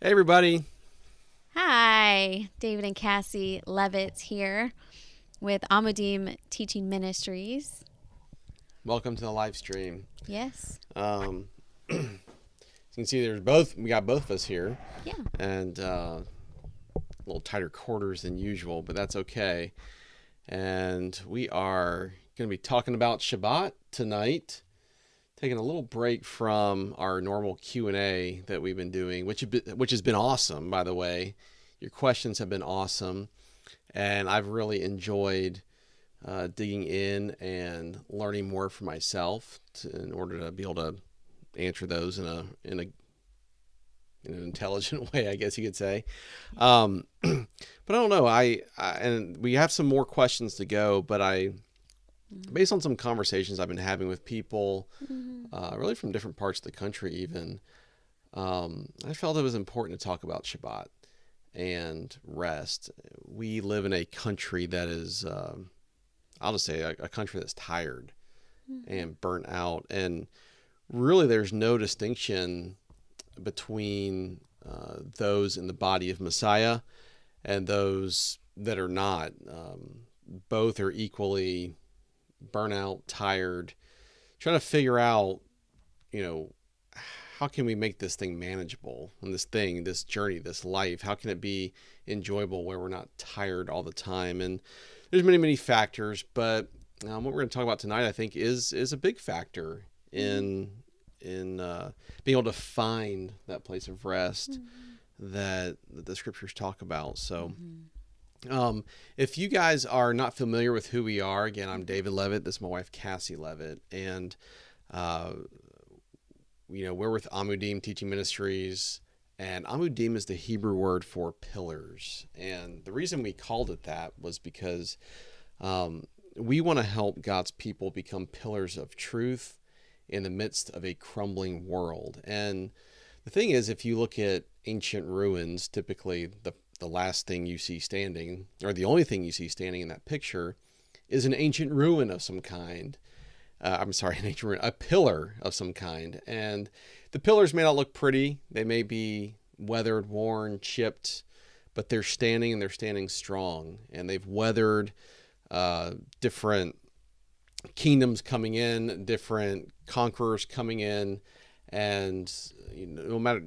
Hey, everybody. Hi, David and Cassie Levitz here with Amudim Teaching Ministries. Welcome to the live stream. Yes. As you can see, we got both of us here, Yeah. and a little tighter quarters than usual, but that's okay. And we are going to be talking about Shabbat tonight, taking a little break from our normal Q&A that we've been doing, which has been awesome, by the way. Your questions have been awesome, and I've really enjoyed digging in and learning more for myself in order to be able to answer those in an intelligent way, I guess you could say. But I don't know. And we have some more questions to go, but based on some conversations I've been having with people, really from different parts of the country, even, I felt it was important to talk about Shabbat and rest. We live in a country that is, I'll just say, a country that's tired and burnt out. And really, there's no distinction between those in the body of Messiah and those that are not. Both are equally burnt out, tired, trying to figure out, how can we make this thing manageable? And this journey, this life, how can it be enjoyable where we're not tired all the time? And there's many, many factors, but what we're going to talk about tonight, I think, is a big factor in being able to find that place of rest that the scriptures talk about. So, if you guys are not familiar with who we are, again, I'm David Levitt. This is my wife, Cassie Levitt, and we're with Amudim Teaching Ministries, and Amudim is the Hebrew word for pillars. And the reason we called it that was because we want to help God's people become pillars of truth in the midst of a crumbling world. And the thing is, if you look at ancient ruins, typically the last thing you see standing, or the only thing you see standing in that picture, is an ancient ruin of some kind. A pillar of some kind. And the pillars may not look pretty. They may be weathered, worn, chipped, but they're standing, and they're standing strong. And they've weathered different kingdoms coming in, different conquerors coming in, and no matter,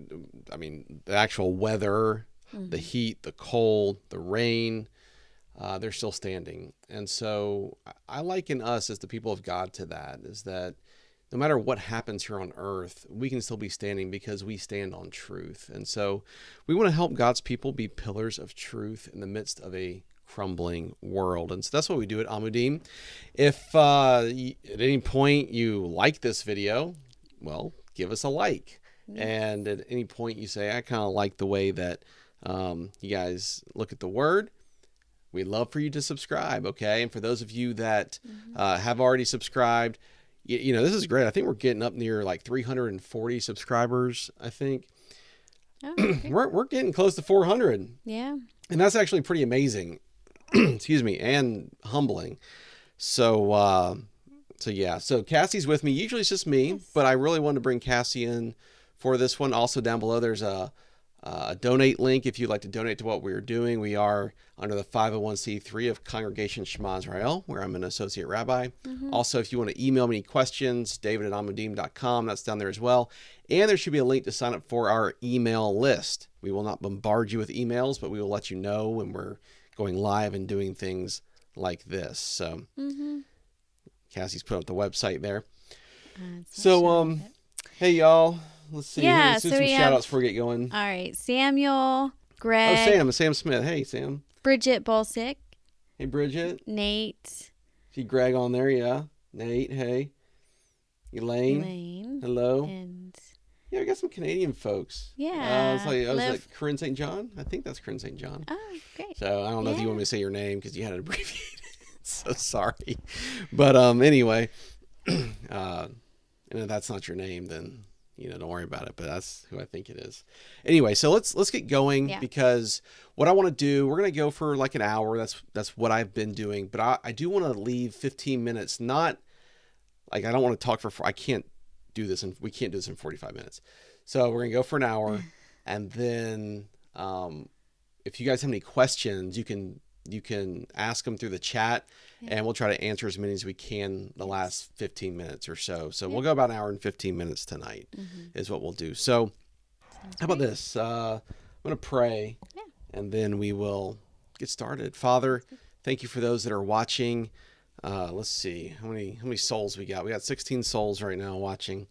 the actual weather, the heat, the cold, the rain, they're still standing. And so I liken us as the people of God to that, is that no matter what happens here on earth, we can still be standing because we stand on truth. And so we want to help God's people be pillars of truth in the midst of a crumbling world. And so that's what we do at Amudim. If at any point you like this video, well, give us a like. And at any point you say, I kind of like the way that you guys look at the word, we'd love for you to subscribe, okay? And for those of you that have already subscribed, this is great. I think we're getting up near like 340 subscribers, I think. Oh, okay. We're getting close to 400. Yeah. And that's actually pretty amazing. Excuse me, and humbling. So Cassie's with me. Usually it's just me, but I really wanted to bring Cassie in for this one. Also down below, there's a donate link if you'd like to donate to what we're doing. We are under the 501c3 of Congregation Shema Israel, where I'm an associate rabbi. Also, if you want to email me any questions, david@amudim.com, that's down there as well. And there should be a link to sign up for our email list. We will not bombard you with emails, but we will let you know when we're going live and doing things like this. So Cassie's put up the website there. Hey y'all, let's see. Yeah, Let's do so some we shout have- outs before we get going. All right. Samuel, Greg, Sam Smith. Hey, Sam. Bridget Bolsick, Hey, Bridget. Nate, See Greg on there, yeah. Nate, hey. Elaine. Hello. and Yeah, we got some Canadian folks. yeah. I was Liv. like Corinne St. John. I think that's Corinne St. John. Oh, great. So I don't know if you Yeah. want me to say your name because you had it abbreviated. So sorry. But anyway, and if that's not your name, then don't worry about it. But that's who I think it is. Anyway, so let's get going because what I want to do, we're gonna go for like an hour. That's what I've been doing. But I do want to leave 15 minutes. Not like I don't want to talk for. I can't do this, and we can't do this in 45 minutes. So we're gonna go for an hour. And then if you guys have any questions, you can ask them through the chat, and we'll try to answer as many as we can the last 15 minutes or so. So we'll go about an hour and 15 minutes tonight is what we'll do. So how about this? I'm going to pray, and then we will get started. Father, thank you for those that are watching. Let's see how many souls we got. We got 16 souls right now watching,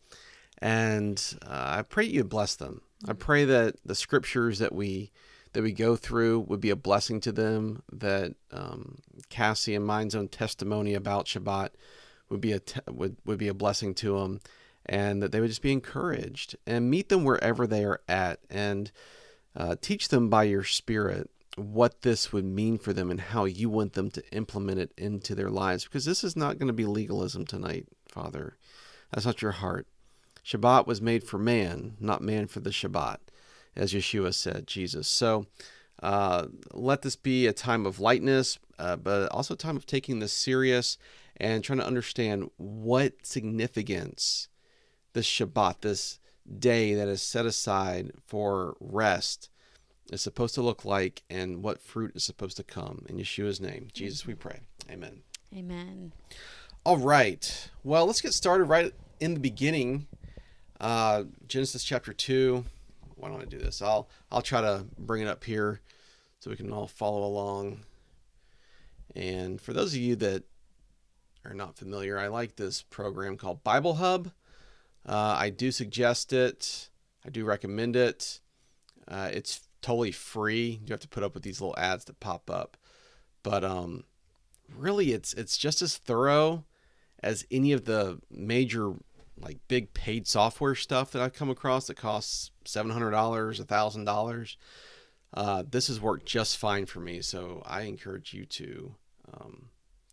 and I pray you bless them. I pray that the scriptures that we go through would be a blessing to them, that Cassie and mine's own testimony about Shabbat would be a blessing to them, and that they would just be encouraged and meet them wherever they are at, and teach them by your Spirit what this would mean for them and how you want them to implement it into their lives, because this is not going to be legalism tonight, Father. That's not your heart. Shabbat was made for man, not man for the Shabbat, as Yeshua said, Jesus. So let this be a time of lightness, but also a time of taking this serious and trying to understand what significance this Shabbat, this day that is set aside for rest, is supposed to look like, and what fruit is supposed to come. In Yeshua's name, Jesus, we pray. Amen. Amen. All right. Well, let's get started right in the beginning. Genesis chapter 2. Why don't I do this? I'll try to bring it up here so we can all follow along. And for those of you that are not familiar, I like this program called Bible Hub. I do suggest it. I do recommend it. It's totally free. You have to put up with these little ads that pop up, but really it's just as thorough as any of the major like big paid software stuff that I've come across that costs $700, $1,000. This has worked just fine for me, so I encourage you to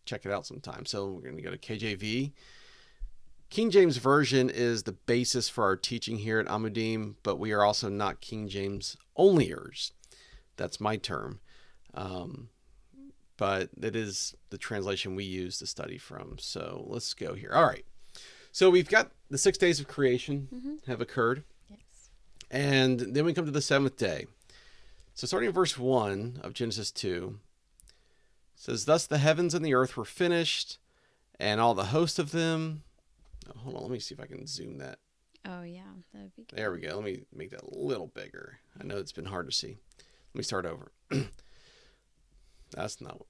check it out sometime. So we're going to go to KJV. King James Version is the basis for our teaching here at Amudim, but we are also not King James onlyers. That's my term. But it is the translation we use to study from. So let's go here. All right. So we've got the 6 days of creation have occurred. Yes. And then we come to the seventh day. So starting in verse 1 of Genesis 2, it says, "Thus the heavens and the earth were finished, and all the host of them." Oh, hold on, let me see if I can zoom that. Oh, yeah, that would be good. There we go. Let me make that a little bigger. I know it's been hard to see. Let me start over. That's not what...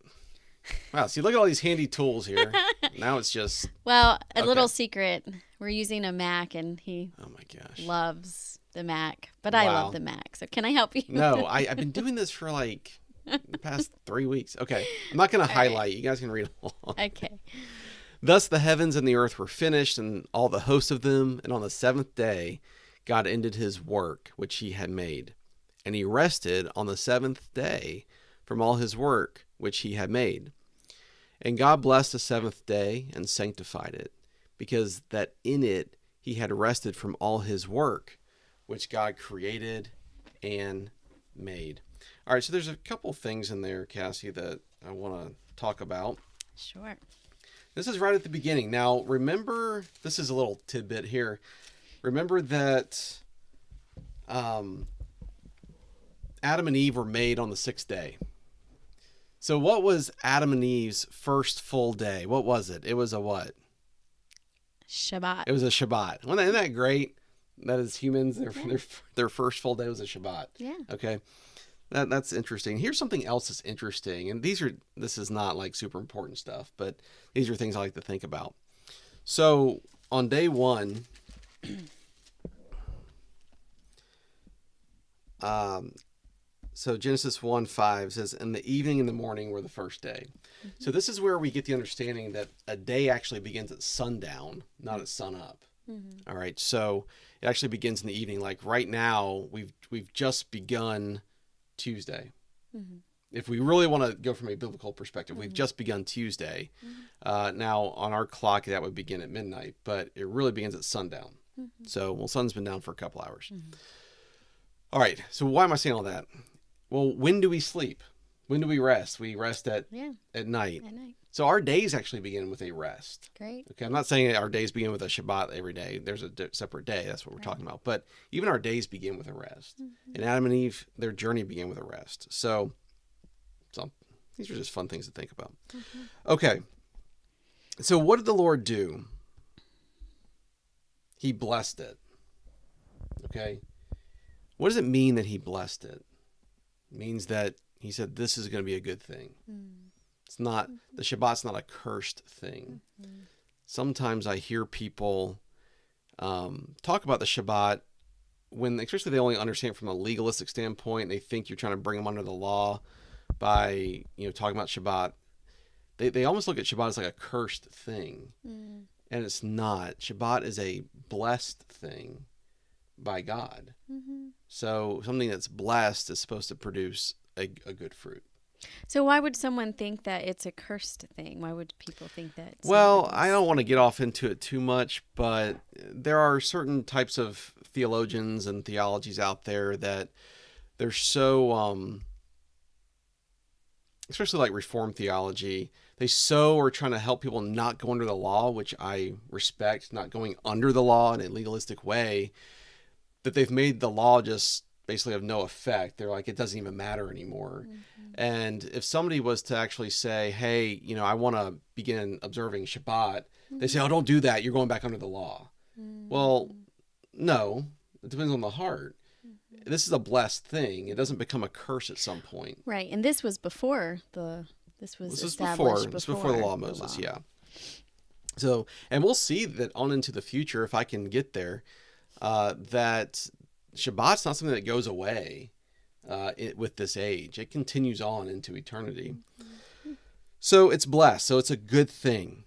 Wow, see, look at all these handy tools here. Now it's just... Well, a little secret. We're using a Mac, and he oh my gosh, loves the Mac. But I love the Mac, so can I help you? No, I've been doing this for like the past 3 weeks. Okay, I'm not going to highlight. Right. You guys can read along. Okay. "Thus the heavens and the earth were finished, and all the hosts of them. And on the seventh day, God ended his work which he had made. And he rested on the seventh day from all his work which he had made. And God blessed the seventh day and sanctified it, because that in it he had rested from all his work which God created and made." All right, so there's a couple things in there, Cassie, that I want to talk about. Sure. This is right at the beginning. Now, remember, this is a little tidbit here. Remember that Adam and Eve were made on the sixth day. So what was Adam and Eve's first full day? What was it? It was a what? Shabbat. It was a Shabbat. Isn't that great? That is humans, their first full day was a Shabbat. Yeah. Okay. That's interesting. Here's something else that's interesting. And this is not like super important stuff, but these are things I like to think about. So on day one, so Genesis 1:5 says, "And the evening and the morning were the first day." So this is where we get the understanding that a day actually begins at sundown, not at sunup. All right. So it actually begins in the evening. Like right now, we've just begun Tuesday. If we really want to go from a biblical perspective, we've just begun Tuesday. Now on our clock, that would begin at midnight, but it really begins at sundown. So, sun's been down for a couple hours. All right. So why am I saying all that? Well, when do we sleep? When do we rest? We rest at night. At night. So our days actually begin with a rest. Great. Okay, I'm not saying our days begin with a Shabbat every day. There's a separate day. That's what we're talking about. But even our days begin with a rest. And Adam and Eve, their journey began with a rest. So these are just fun things to think about. Okay, so what did the Lord do? He blessed it. Okay, what does it mean that he blessed it? It means that he said this is going to be a good thing. It's not, the Shabbat's not a cursed thing. Sometimes I hear people talk about the Shabbat when, especially they only understand from a legalistic standpoint, they think you're trying to bring them under the law by, talking about Shabbat. They almost look at Shabbat as like a cursed thing. And it's not. Shabbat is a blessed thing by God. So something that's blessed is supposed to produce a good fruit. So why would someone think that it's a cursed thing? Why would people think that? Well, I don't want to get off into it too much, but there are certain types of theologians and theologies out there that they're so, especially like Reformed theology, they so are trying to help people not go under the law, which I respect, not going under the law in a legalistic way, that they've made the law just basically have no effect. They're like, it doesn't even matter anymore. And if somebody was to actually say, hey, I want to begin observing Shabbat, they say, oh, don't do that. You're going back under the law. Well, no, it depends on the heart. This is a blessed thing. It doesn't become a curse at some point. Right. And this was before this was before the law of Moses. Yeah. So, and we'll see that on into the future, if I can get there, that Shabbat's not something that goes away with this age. It continues on into eternity. So it's blessed. So it's a good thing.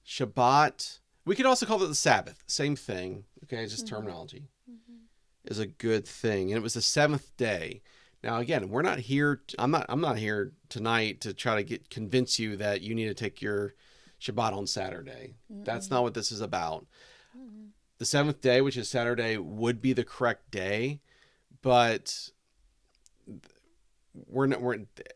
Shabbat, we could also call it the Sabbath. Same thing. Okay, it's just terminology. Is a good thing. And it was the seventh day. Now, again, we're not here. I'm not here tonight to try to convince you that you need to take your Shabbat on Saturday. That's not what this is about. The seventh day, which is Saturday, would be the correct day, but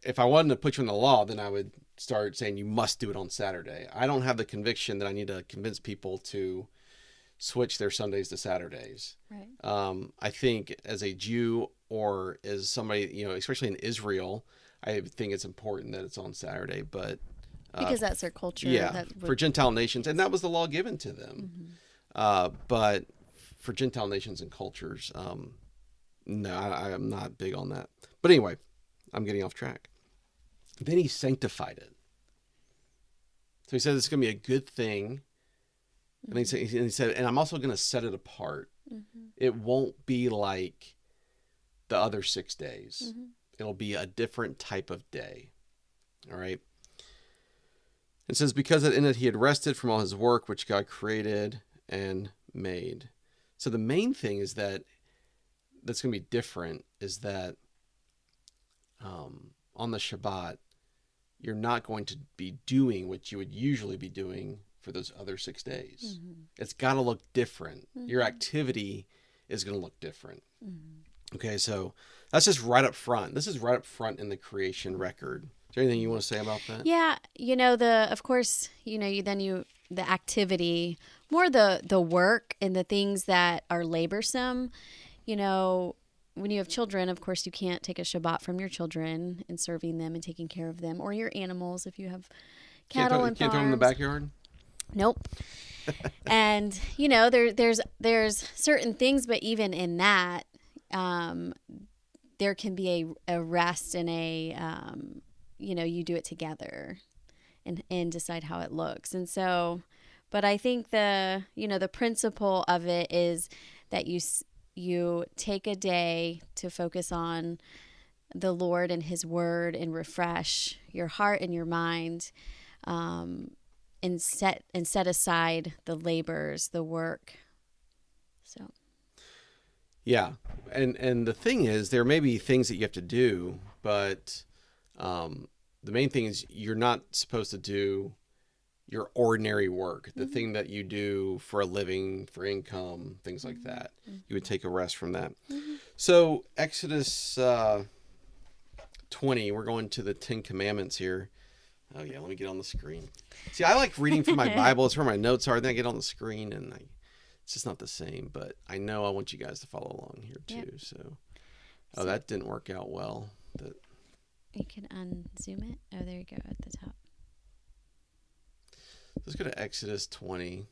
if I wanted to put you in the law, then I would start saying you must do it on Saturday. I don't have the conviction that I need to convince people to switch their Sundays to Saturdays. Right. I think as a Jew or as somebody, especially in Israel, I think it's important that it's on Saturday, but because that's their culture. Yeah, for Gentile nations, and that was the law given to them. But for Gentile nations and cultures, no, I'm not big on that. But anyway, I'm getting off track. Then he sanctified it. So he said it's going to be a good thing. And he said, and I'm also going to set it apart. It won't be like the other 6 days. It'll be a different type of day. All right. It says, because in it he had rested from all his work, which God created and made. So the main thing is that's going to be different is that on the Shabbat, you're not going to be doing what you would usually be doing for those other 6 days. It's got to look different. Your activity is going to look different. Okay, so that's just right up front. This is right up front in the creation record. Is there anything you want to say about that? Yeah, the activity, more the work and the things that are laborsome. When you have children, of course, you can't take a Shabbat from your children and serving them and taking care of them, or your animals if you have cattle and farms. Can't throw them in the backyard? Nope. And there's certain things, but even in that, there can be a rest and you do it together and decide how it looks. And so, but I think the principle of it is that you take a day to focus on the Lord and his word and refresh your heart and your mind, and set aside the labors, the work. So. Yeah. And the thing is, there may be things that you have to do, but the main thing is you're not supposed to do your ordinary work, the thing that you do for a living, for income, things like that. You would take a rest from that. So Exodus 20, we're going to the 10 Commandments here. Oh yeah, let me get on the screen. See, I like reading from my Bible. It's where my notes are. Then I get on the screen, and it's just not the same. But I know I want you guys to follow along here too. Yep. So, that didn't work out well. You can unzoom it. Oh, there you go at the top. Let's go to Exodus 20.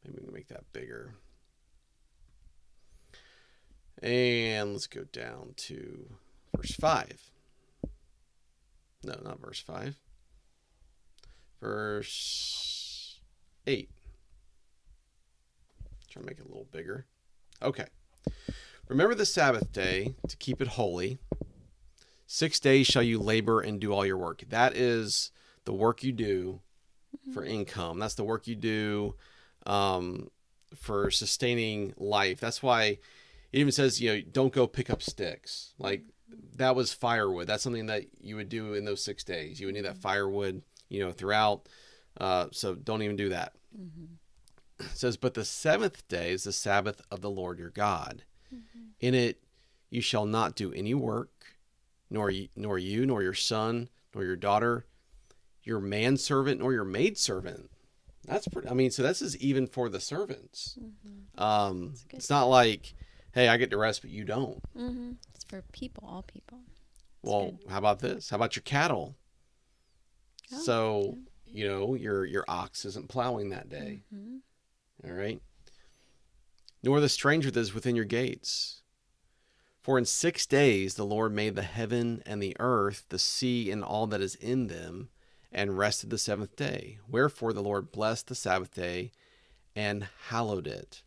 Maybe we can make that bigger. And let's go down to verse 5. No, not verse 5. Verse 8. Try to make it a little bigger. Okay. Remember the Sabbath day to keep it holy. 6 days shall you labor and do all your work. That is the work you do for income. That's the work you do for sustaining life. That's why it even says, don't go pick up sticks. Like, that was firewood. That's something that you would do in those 6 days. You would need that firewood, throughout. So don't even do that. It says, but the seventh day is the Sabbath of the Lord your God. In it you shall not do any work, nor you, nor your son, nor your daughter, your manservant, nor your maidservant. That's pretty. So this is even for the servants. It's not like, hey, I get to rest, but you don't. It's for people, all people. Well, how about this? How about your cattle? Your ox isn't plowing that day. All right. Nor the stranger that is within your gates. For in 6 days the Lord made the heaven and the earth, the sea, and all that is in them, and rested the seventh day. Wherefore the Lord blessed the Sabbath day and hallowed it.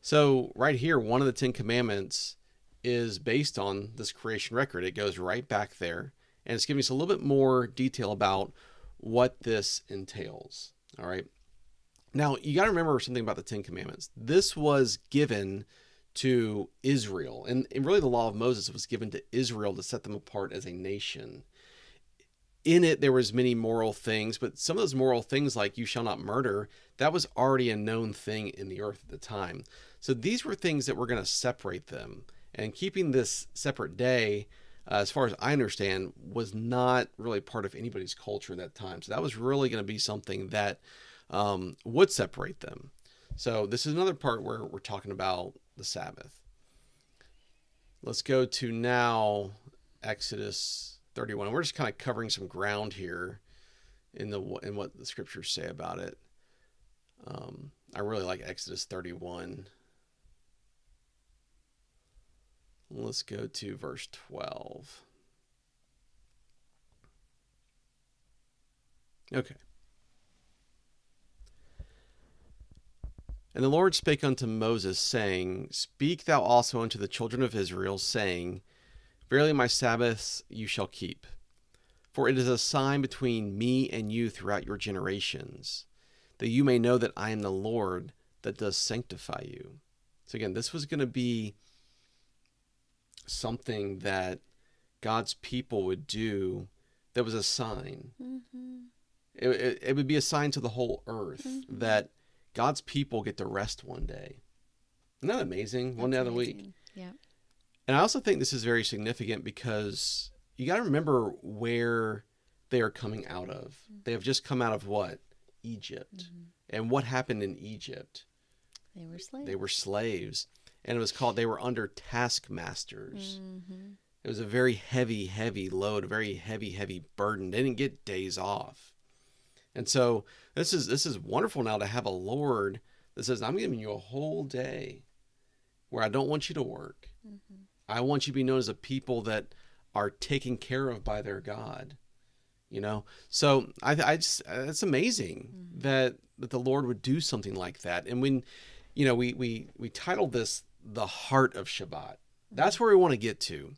So right here, one of the 10 commandments is based on this creation record. It goes right back there, and it's giving us a little bit more detail about what this entails. All right. Now, you got to remember something about the 10 commandments. This was given to Israel, and really the law of Moses was given to Israel to set them apart as a nation. In it, there was many moral things, but some of those moral things, like you shall not murder, that was already a known thing in the earth at the time. So these were things that were going to separate them. And keeping this separate day, as far as I understand, was not really part of anybody's culture at that time. So that was really going to be something that would separate them. So this is another part where we're talking about the Sabbath. Let's go to now Exodus 31. We're just kind of covering some ground here in what the scriptures say about it. I really like Exodus 31. Let's go to verse 12. Okay. And the Lord spake unto Moses, saying, Speak thou also unto the children of Israel, saying, Verily my Sabbaths you shall keep, for it is a sign between me and you throughout your generations, that you may know that I am the Lord that does sanctify you. So again, this was going to be something that God's people would do that was a sign. It would be a sign to the whole earth that God's people get to rest one day. Isn't that amazing? One day of the week. Yeah. And I also think this is very significant because you got to remember where they are coming out of. They have just come out of what? Egypt. And what happened in Egypt? They were slaves. They were slaves. And it was called, they were under taskmasters. It was a very heavy, heavy load, a very heavy, heavy burden. They didn't get days off. And so this is wonderful now to have a Lord that says, I'm giving you a whole day where I don't want you to work. I want you to be known as a people that are taken care of by their God. So I just, it's amazing that the Lord would do something like that. And when, we titled this The Heart of Shabbat. That's where we want to get to,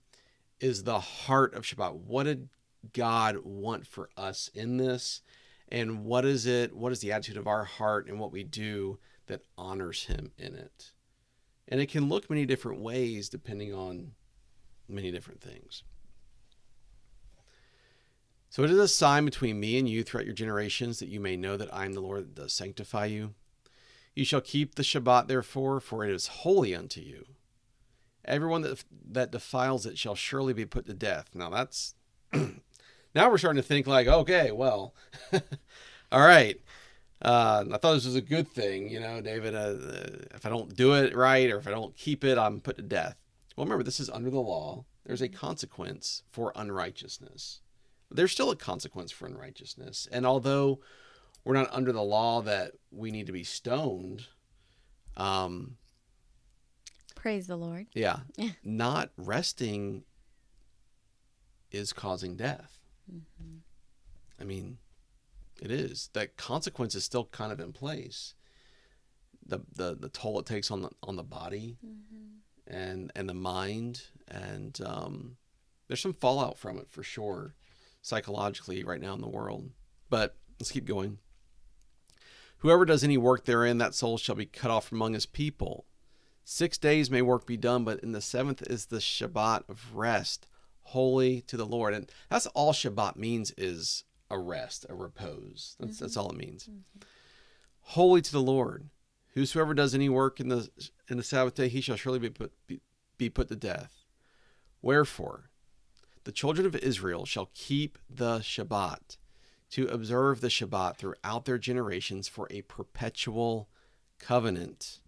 is the heart of Shabbat. What did God want for us in this? And what is the attitude of our heart and what we do that honors him in it? And it can look many different ways depending on many different things. So it is a sign between me and you throughout your generations, that you may know that I am the Lord that does sanctify you. You shall keep the Shabbat, therefore, for it is holy unto you. Everyone that defiles it shall surely be put to death. Now that's now we're starting to think like, okay, well, all right. I thought this was a good thing, David. If I don't do it right or if I don't keep it, I'm put to death. Well, remember, this is under the law. There's a consequence for unrighteousness. There's still a consequence for unrighteousness. And although we're not under the law that we need to be stoned, praise the Lord. Yeah. Not resting is causing death. Mm-hmm. I mean, it is. That consequence is still kind of in place. The toll it takes on the body, mm-hmm. and the mind, and there's some fallout from it for sure, psychologically right now in the world. But let's keep going. Whoever does any work therein, that soul shall be cut off from among his people. 6 days may work be done, but in the seventh is the Shabbat of rest, holy to the Lord. And that's all Shabbat means, is a rest, a repose. That's all it means. Mm-hmm. Holy to the Lord. Whosoever does any work in the Sabbath day, he shall surely be put to death. Wherefore, the children of Israel shall keep the Shabbat, to observe the Shabbat throughout their generations for a perpetual covenant.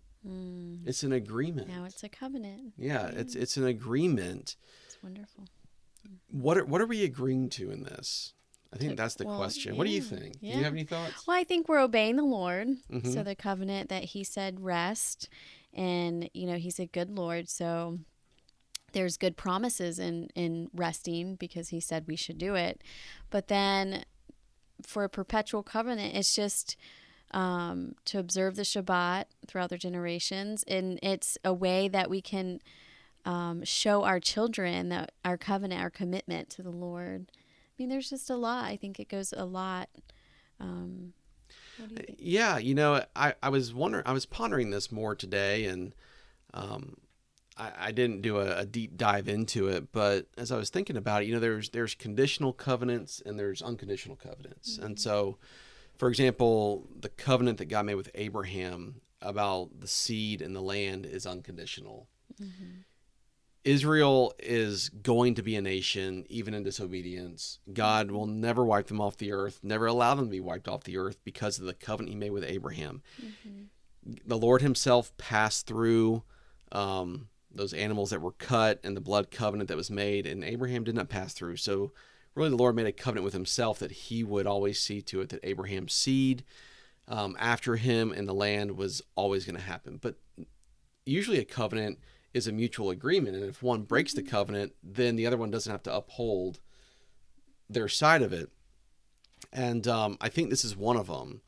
It's an agreement. Now it's a covenant. Yeah, it's an agreement. It's wonderful. What are we agreeing to in this? I think that's the question. Yeah. What do you think? Yeah. Do you have any thoughts? Well, I think we're obeying the Lord. Mm-hmm. So the covenant that he said rest, and he's a good Lord. So there's good promises in resting because he said we should do it. But then for a perpetual covenant, it's just to observe the Shabbat throughout their generations. And it's a way that we can show our children that our covenant, our commitment to the Lord. I mean, there's just a lot. I think it goes a lot. What do you think? Yeah, I was pondering this more today, and I didn't do a deep dive into it, but as I was thinking about it, there's conditional covenants and there's unconditional covenants. Mm-hmm. And so, for example, the covenant that God made with Abraham about the seed and the land is unconditional. Mm-hmm. Israel is going to be a nation, even in disobedience. God will never wipe them off the earth, never allow them to be wiped off the earth because of the covenant he made with Abraham. Mm-hmm. The Lord himself passed through those animals that were cut and the blood covenant that was made, and Abraham did not pass through. So really the Lord made a covenant with himself that he would always see to it that Abraham's seed after him and the land was always going to happen. But usually a covenant is a mutual agreement, and if one breaks the covenant, then the other one doesn't have to uphold their side of it. And I think this is one of them,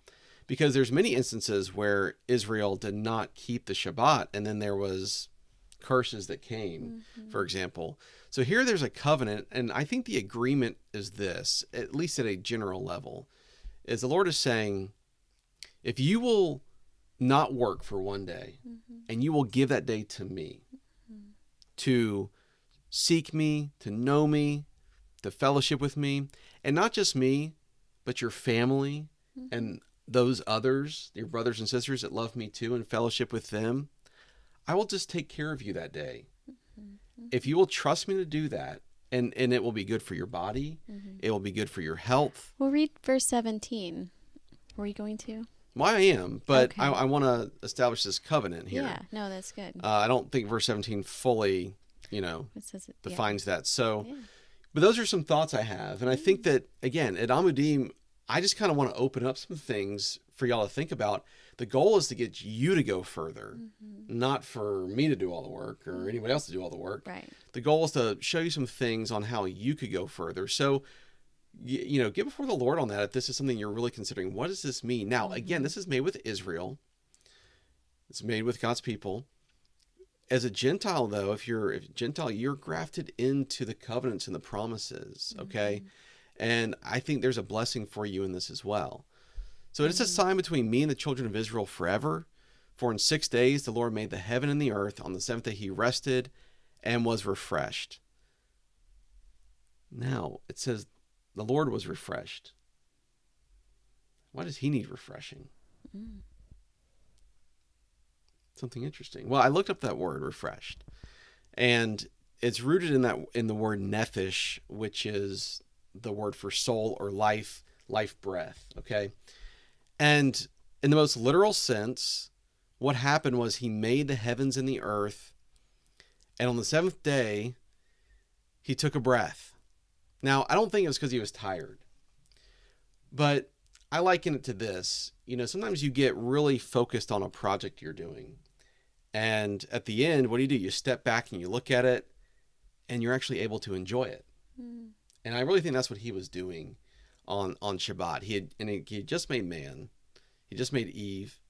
because there's many instances where Israel did not keep the Shabbat, and then there was curses that came, for example. So here there's a covenant, and I think the agreement is this, at least at a general level, is the Lord is saying, if you will not work for one day, and you will give that day to me, to seek me, to know me, to fellowship with me, and not just me, but your family and those others, your brothers and sisters that love me too, and fellowship with them, I will just take care of you that day. If you will trust me to do that, and it will be good for your body, it will be good for your health. Well, read verse 17. Were you going to? Well, I am, but okay. I want to establish this covenant here. Yeah, no, that's good. I don't think verse 17 fully, defines that. So, but those are some thoughts I have. And I think that, again, at Amudim, I just kind of want to open up some things for y'all to think about. The goal is to get you to go further, not for me to do all the work or anybody else to do all the work. Right. The goal is to show you some things on how you could go further. So, get before the Lord on that. If this is something you're really considering, what does this mean? Now, again, this is made with Israel. It's made with God's people. As a Gentile, though, if you're Gentile, you're grafted into the covenants and the promises, okay? And I think there's a blessing for you in this as well. So it is a sign between me and the children of Israel forever. For in 6 days the Lord made the heaven and the earth. On the seventh day he rested and was refreshed. Now, it says the Lord was refreshed. Why does he need refreshing? Something interesting. Well, I looked up that word, refreshed. And it's rooted in the word nephesh, which is the word for soul or life breath. Okay. And in the most literal sense, what happened was he made the heavens and the earth. And on the seventh day, he took a breath. Now, I don't think it was because he was tired, but I liken it to this. Sometimes you get really focused on a project you're doing. And at the end, what do? You step back and you look at it and you're actually able to enjoy it. Mm. And I really think that's what he was doing on Shabbat. He had just made man. He just made Eve.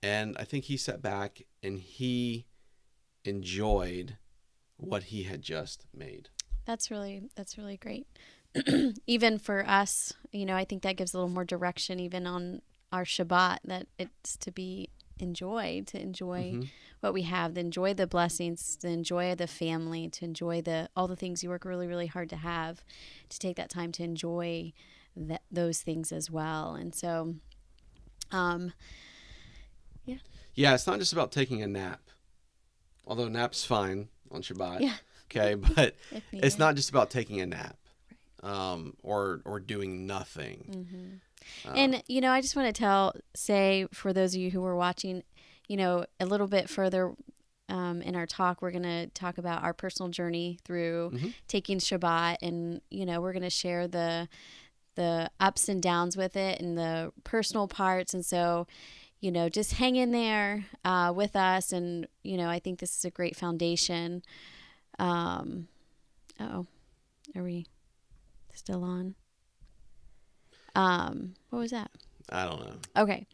And I think he sat back and he enjoyed what he had just made. That's really great. Even for us, I think that gives a little more direction even on our Shabbat, that it's to be enjoyed, to enjoy what we have, to enjoy the blessings, to enjoy the family, to enjoy all the things you work really, really hard to have, to take that time to enjoy those things as well. And so, yeah, it's not just about taking a nap, although nap's fine on Shabbat. Yeah. Okay, but it's not just about taking a nap, or doing nothing. And, I just want to say for those of you who were watching, a little bit further in our talk, we're going to talk about our personal journey through taking Shabbat. And, we're going to share the ups and downs with it and the personal parts. And so, just hang in there with us. And, I think this is a great foundation. Are we still on? What was that? I don't know. Okay.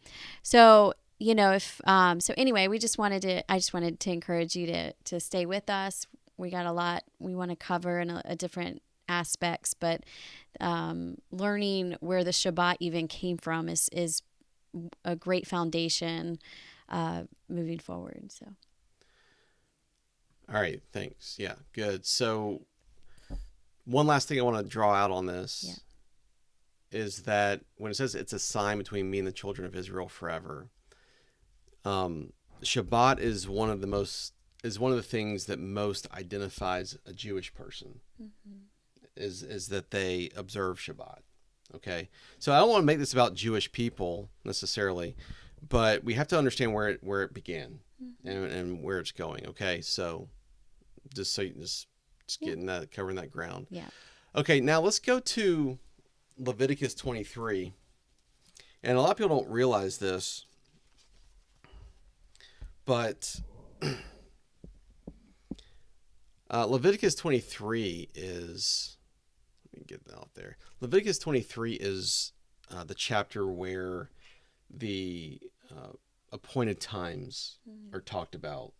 So, so anyway, I just wanted to encourage you to stay with us. We got a lot we want to cover in a different aspects, but learning where the Shabbat even came from is a great foundation moving forward. So. All right. Thanks. Yeah. Good. So one last thing I want to draw out on this is that when it says it's a sign between me and the children of Israel forever, Shabbat is one of the things that most identifies a Jewish person, is that they observe Shabbat. Okay. So I don't want to make this about Jewish people necessarily, but we have to understand where it began and where it's going. Okay. So just getting that, covering that ground. Yeah. Okay. Now let's go to Leviticus 23. And a lot of people don't realize this, but Leviticus 23 is, let me get that out there. Leviticus 23 is the chapter where the appointed times are talked about,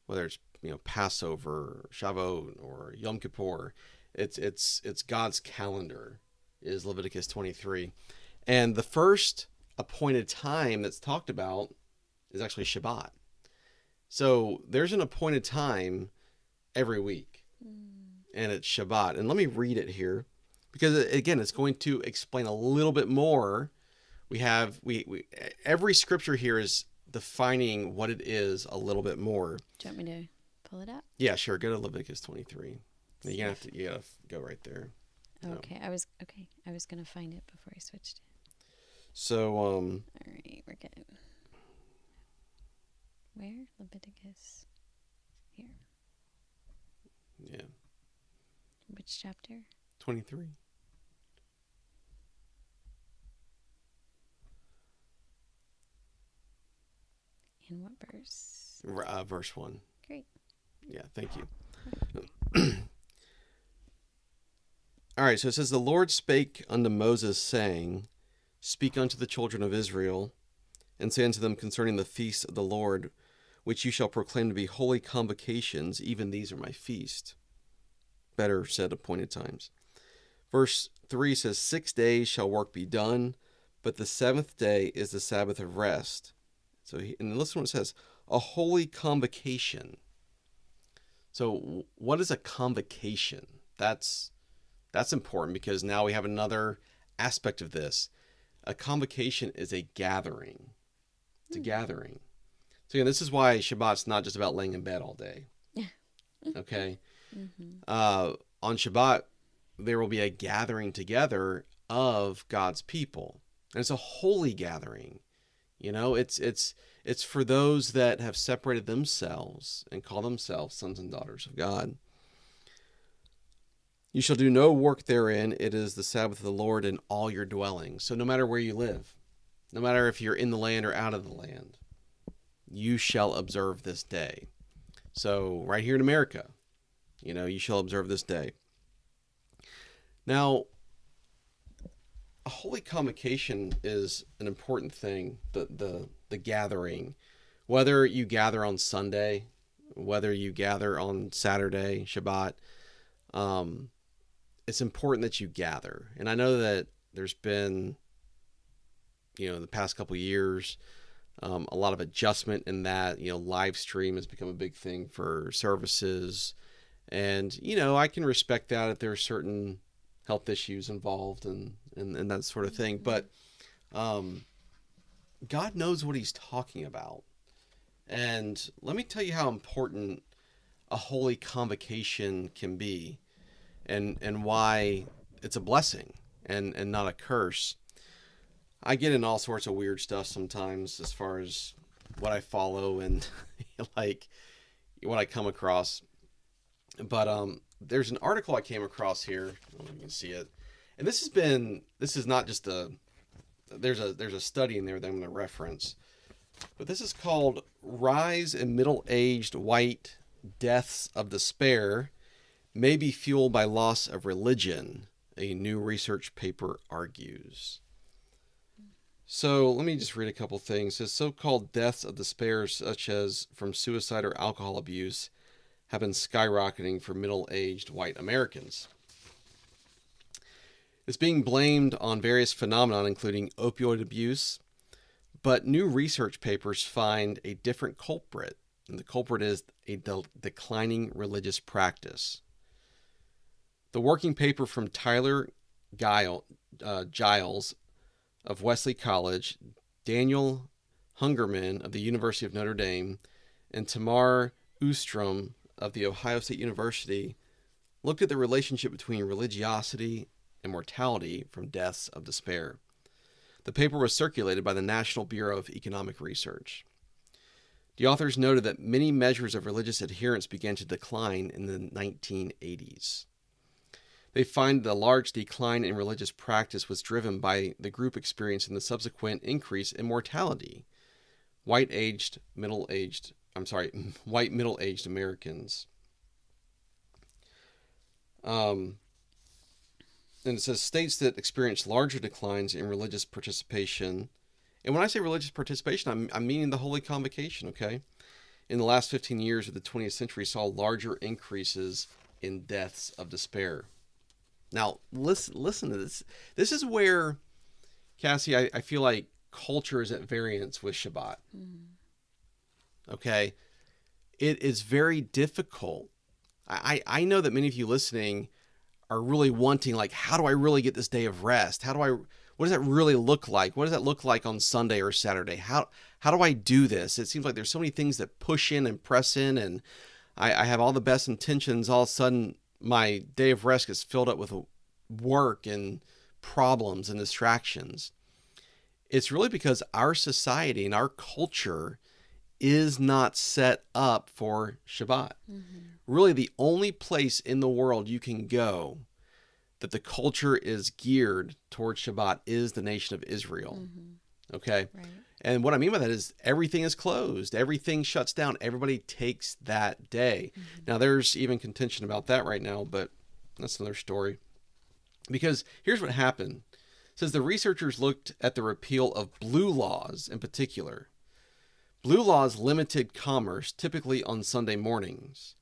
whether it's Passover, Shavuot, or Yom Kippur. It's God's calendar is Leviticus 23, and the first appointed time that's talked about is actually Shabbat. So there's an appointed time every week, and it's Shabbat. And let me read it here, because again, it's going to explain a little bit more. We every scripture here is defining what it is a little bit more. Do you want me to pull it up? Yeah, sure. Go to Leviticus 23. You gotta go right there. Okay, I was gonna find it before I switched it. So all right, we're good. Where? Leviticus. Here. Yeah. Which chapter? 23. In what verse? Verse 1. Great. Yeah, thank you. All right, so it says, the Lord spake unto Moses, saying, speak unto the children of Israel, and say unto them concerning the feasts of the Lord, which you shall proclaim to be holy convocations, even these are my feast. Better said, appointed times. Verse 3 says, 6 days shall work be done, but the seventh day is the Sabbath of rest. So, and listen to what it says, a holy convocation. So what is a convocation? That's important, because now we have another aspect of this. A convocation is a gathering. It's a gathering. So again, this is why Shabbat's not just about laying in bed all day. Okay. Mm-hmm. On Shabbat, there will be a gathering together of God's people. And it's a holy gathering. You know, it's for those that have separated themselves and call themselves sons and daughters of God. You shall do no work therein. It is the Sabbath of the Lord in all your dwellings. So no matter where you live, no matter if you're in the land or out of the land, you shall observe this day. So right here in America, you know, you shall observe this day. Now, a holy convocation is an important thing, the gathering. Whether you gather on Sunday, whether you gather on Saturday, Shabbat, it's important that you gather. And I know that there's been, you know, in the past couple of years, a lot of adjustment in that. You know, live stream has become a big thing for services. And, you know, I can respect that if there are certain health issues involved and that sort of thing. But God knows what he's talking about. And let me tell you how important a holy convocation can be and why it's a blessing and not a curse. I get in all sorts of weird stuff sometimes as far as what I follow and like what I come across. But there's an article I came across here. I don't know if you can see it. And this is not just there's a study in there that I'm going to reference. But this is called Rise in Middle-Aged White Deaths of Despair May Be Fueled by Loss of Religion, a new research paper argues. So let me just read a couple things. It says so-called deaths of despair, such as from suicide or alcohol abuse, have been skyrocketing for middle-aged white Americans. It's being blamed on various phenomena, including opioid abuse, but new research papers find a different culprit, and the culprit is a declining religious practice. The working paper from Tyler Giles of Wesley College, Daniel Hungerman of the University of Notre Dame, and Tamar Ostrom of the Ohio State University looked at the relationship between religiosity and mortality from deaths of despair. The paper was circulated by the National Bureau of Economic Research. The authors noted that many measures of religious adherence began to decline in the 1980s. They find the large decline in religious practice was driven by the group experiencing the subsequent increase in mortality, white middle-aged Americans. And it says states that experience larger declines in religious participation. And when I say religious participation, I'm meaning the Holy Convocation, okay? In the last 15 years of the 20th century saw larger increases in deaths of despair. Now, listen to this. This is where, Cassie, I feel like culture is at variance with Shabbat. Okay? It is very difficult. I know that many of you listening are really wanting, like, how do I really get this day of rest? What does that really look like? What does that look like on Sunday or Saturday? How do I do this? It seems like there's so many things that push in and press in, and I have all the best intentions. All of a sudden, my day of rest gets filled up with work and problems and distractions. It's really because our society and our culture is not set up for Shabbat. Mm-hmm. Really, the only place in the world you can go that the culture is geared towards Shabbat is the nation of Israel. Mm-hmm. Okay? Right. And what I mean by that is everything is closed. Everything shuts down. Everybody takes that day. Mm-hmm. Now, there's even contention about that right now, but that's another story. Because here's what happened. It says the researchers looked at the repeal of blue laws in particular. Blue laws limited commerce, typically on Sunday mornings.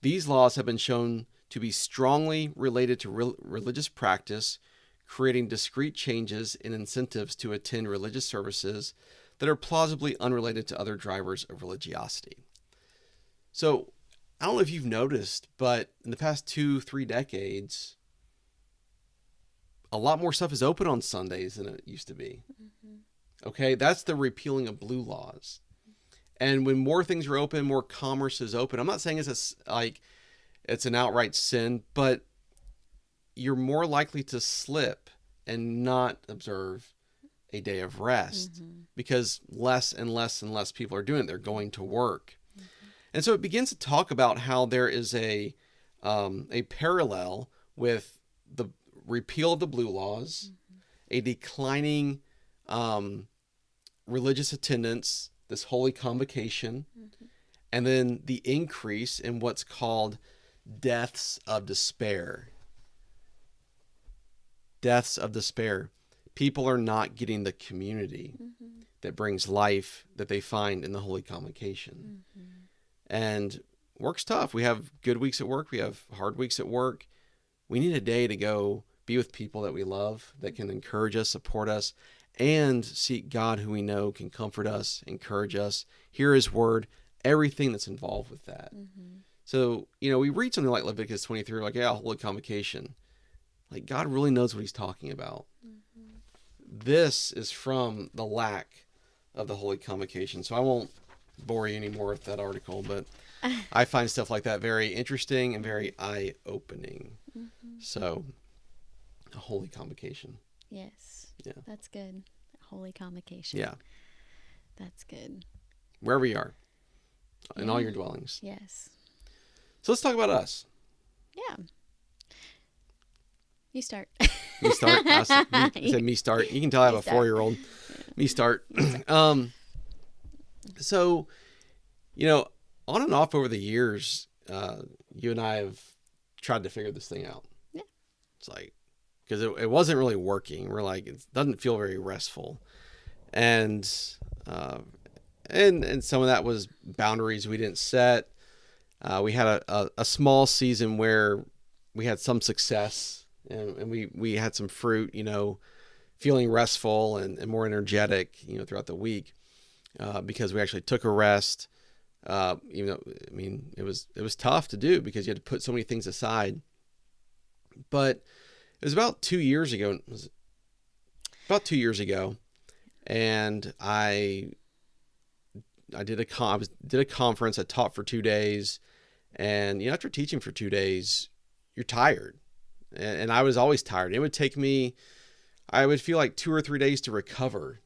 These laws have been shown to be strongly related to religious practice, creating discrete changes in incentives to attend religious services that are plausibly unrelated to other drivers of religiosity. So, I don't know if you've noticed, but in the past 2-3 decades, a lot more stuff is open on Sundays than it used to be. Mm-hmm. Okay, that's the repealing of blue laws. And when more things are open, more commerce is open. I'm not saying it's an outright sin, but you're more likely to slip and not observe a day of rest because less and less and less people are doing it. They're going to work. And so it begins to talk about how there is a parallel with the repeal of the blue laws, a declining religious attendance, this holy convocation, and then the increase in what's called deaths of despair. Deaths of despair. People are not getting the community that brings life that they find in the holy convocation. And work's tough. We have good weeks at work. We have hard weeks at work. We need a day to go be with people that we love, that can encourage us, support us, and seek God who we know can comfort us, encourage us, hear his word, everything that's involved with that. So, we read something like Leviticus 23, like, yeah, holy convocation. Like, God really knows what he's talking about. This is from the lack of the holy convocation. So I won't bore you anymore with that article, but I find stuff like that very interesting and very eye-opening. So, a holy convocation. Yes. Yeah. That's good. Holy convocation. Yeah. That's good. Wherever you are, in all your dwellings. Yes. So let's talk about us. Yeah. You start. Me start. You said me start. You can tell I have a 4-year-old. Me start. So, on and off over the years, you and I have tried to figure this thing out. Yeah. It's like, because it wasn't really working. We're like, it doesn't feel very restful. And some of that was boundaries we didn't set. We had a small season where we had some success and we had some fruit, feeling restful and more energetic, throughout the week, because we actually took a rest. Even though, it was tough to do because you had to put so many things aside. But it was about 2 years ago. And I did a conference. I taught for 2 days, and after teaching for 2 days, you're tired, and I was always tired. It would take me, I would feel like 2 or 3 days to recover.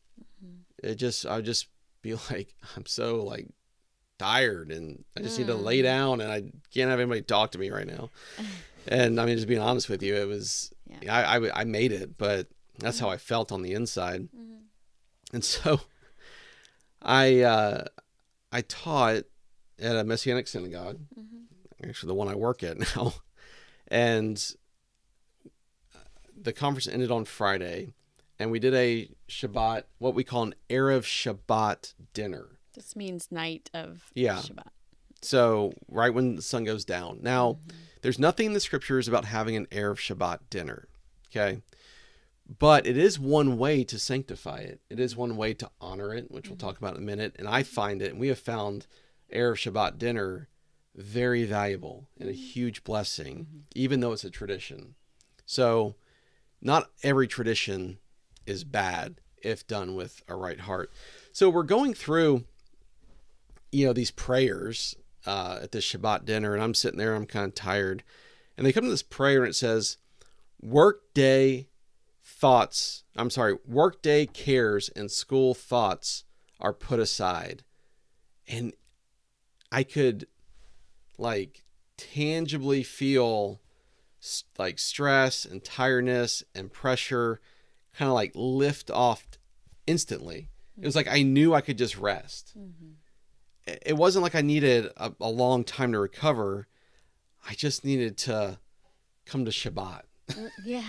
I would just be like, I'm so like tired, and I just need to lay down, and I can't have anybody talk to me right now. And just being honest with you, it was, I made it, but that's how I felt on the inside. And so I taught at a Messianic synagogue, actually the one I work at now. And the conference ended on Friday, and we did a Shabbat, what we call an Erev Shabbat dinner. This means night of Yeah. Shabbat. So right when the sun goes down. Now, there's nothing in the scriptures about having an Erev Shabbat dinner, okay? But it is one way to sanctify it. It is one way to honor it, which we'll talk about in a minute. And I find it, and we have found Erev Shabbat dinner very valuable and a huge blessing, even though it's a tradition. So not every tradition is bad if done with a right heart. So we're going through, these prayers at this Shabbat dinner, and I'm sitting there, I'm kind of tired. And they come to this prayer, and it says, workday cares and school thoughts are put aside. And I could tangibly feel like stress and tiredness and pressure kind of lift off instantly. It was like I knew I could just rest. It wasn't like I needed a long time to recover. I just needed to come to Shabbat. Yeah.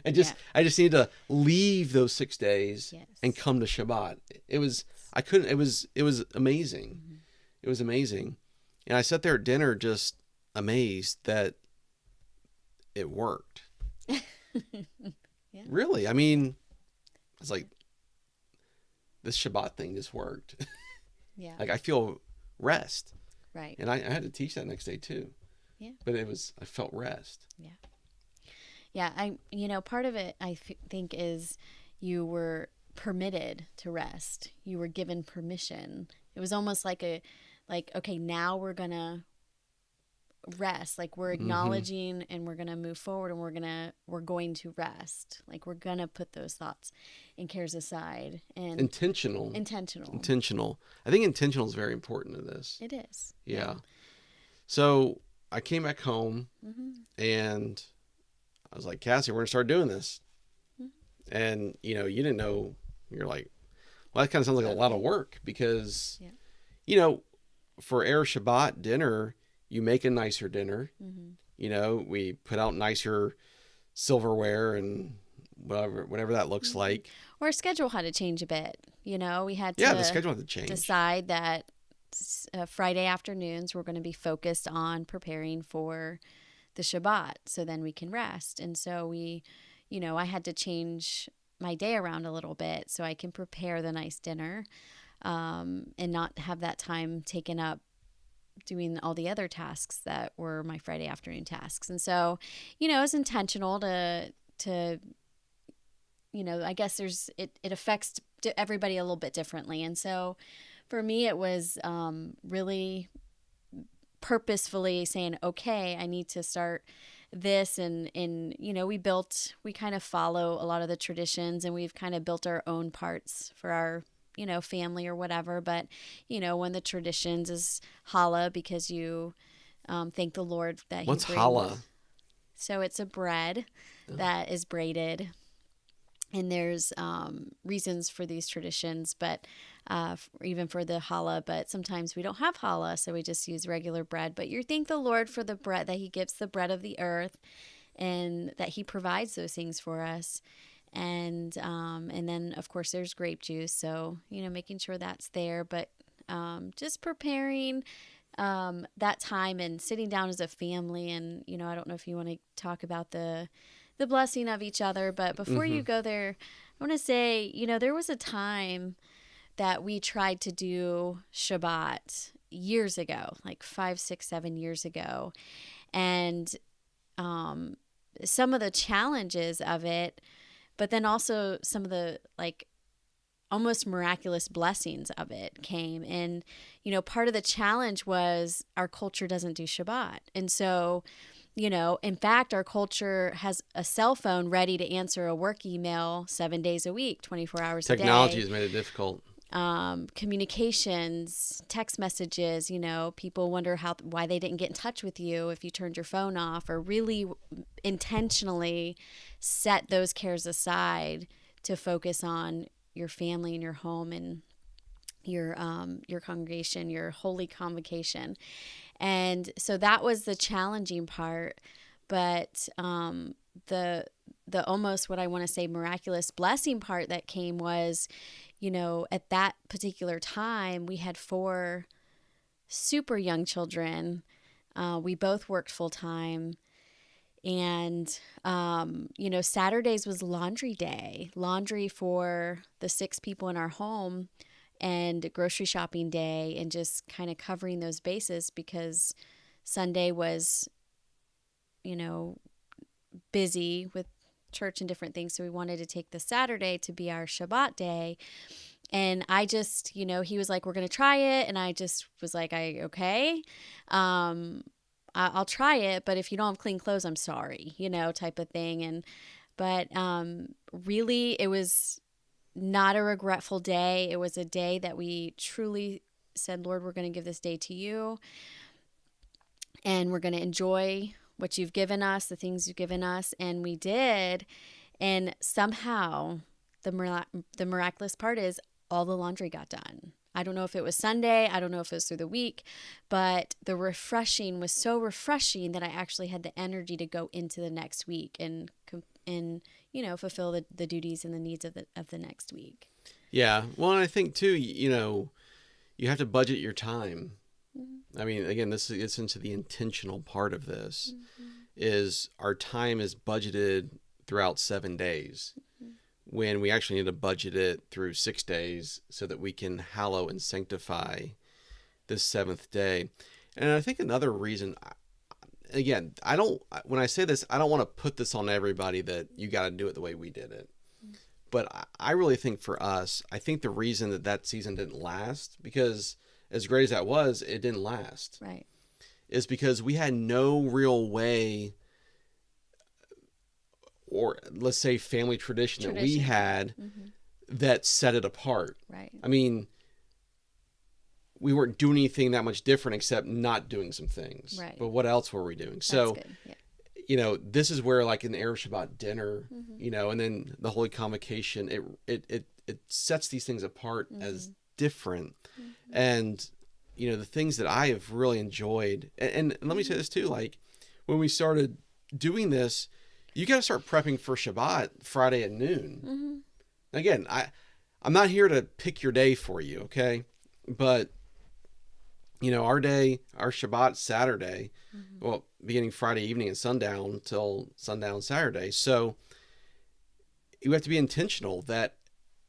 I just needed to leave those 6 days and come to Shabbat. It was amazing. It was amazing. And I sat there at dinner just amazed that it worked. Really. I was like, this Shabbat thing just worked. Yeah. I feel rest. Right. And I had to teach that next day too. Yeah. But I felt rest. Yeah. Yeah. Part of it, I think, is you were permitted to rest. You were given permission. It was almost like, okay, now we're going to rest. Like we're acknowledging and we're going to move forward and we're going to rest. Like we're going to put those thoughts and cares aside and Intentional. I think intentional is very important in this. It is. Yeah. So I came back home and I was like, Cassie, we're going to start doing this. And, you didn't know, you're like, well, that kind of sounds like a lot of work because, for Erev Shabbat dinner, you make a nicer dinner. We put out nicer silverware and whatever that looks like. Our schedule had to change a bit. We had to the schedule had to change. Decide that Friday afternoons we're going to be focused on preparing for the Shabbat so then we can rest. And so I had to change my day around a little bit so I can prepare the nice dinner and not have that time taken up doing all the other tasks that were my Friday afternoon tasks. And so, it was intentional to I guess it affects everybody a little bit differently. And so for me, it was really purposefully saying, okay, I need to start this. And we kind of follow a lot of the traditions and we've kind of built our own parts for our family or whatever. But, one of the traditions is challah because you thank the Lord that What's challah? So it's a bread that is braided. And there's reasons for these traditions, but even for the challah. But sometimes we don't have challah, so we just use regular bread. But you thank the Lord for the bread, that he gives the bread of the earth and that he provides those things for us. And then, of course, there's grape juice. So, making sure that's there. But just preparing that time and sitting down as a family. And, I don't know if you want to talk about the blessing of each other. But before you go there, I want to say, there was a time that we tried to do Shabbat years ago, like 5, 6, 7 years ago. And some of the challenges of it, but then also some of the almost miraculous blessings of it came. And, part of the challenge was our culture doesn't do Shabbat. And so, in fact, our culture has a cell phone ready to answer a work email 7 days a week, 24 hours a day. Technology has made it difficult. Communications, text messages, people wonder why they didn't get in touch with you if you turned your phone off, or really intentionally set those cares aside to focus on your family and your home and your congregation, your holy convocation. And so that was the challenging part. But the almost what I want to say miraculous blessing part that came was, at that particular time, we had 4 super young children. We both worked full time. And, Saturdays was laundry day, laundry for the 6 people in our home, and grocery shopping day, and just kind of covering those bases because Sunday was, busy with church and different things. So we wanted to take the Saturday to be our Shabbat day. And I just, he was like, we're going to try it. And I just was like, okay, I'll try it. But if you don't have clean clothes, I'm sorry, type of thing. But really, it was not a regretful day. It was a day that we truly said, Lord, we're going to give this day to you. And we're going to enjoy what you've given us, the things you've given us. And we did. And somehow the miraculous part is all the laundry got done. I don't know if it was Sunday. I don't know if it was through the week. But the refreshing was so refreshing that I actually had the energy to go into the next week and fulfill the duties and the needs of the next week. Yeah. Well, and I think too, you have to budget your time. I mean, again, this gets into the intentional part of this, is our time is budgeted throughout 7 days when we actually need to budget it through 6 days so that we can hallow and sanctify this 7th day. And I think another reason, again, when I say this, I don't want to put this on everybody that you got to do it the way we did it. But I really think for us, I think the reason that season didn't last, because as great as that was, it didn't last. Right. Is because we had no real way, or let's say family tradition that we had that set it apart. Right. I mean, we weren't doing anything that much different except not doing some things. Right. But what else were we doing? So, That's good. Yeah. you know, this is where, like in the Erev Shabbat dinner, you know, and then the Holy Convocation, it sets these things apart as different. And, you know, the things that I have really enjoyed, and let me say this too, like when we started doing this, you got to start prepping for Shabbat Friday at noon. Again, I'm not here to pick your day for you, okay? But, you know, our day, our Shabbat Saturday, well, beginning Friday evening and sundown till sundown Saturday. So you have to be intentional that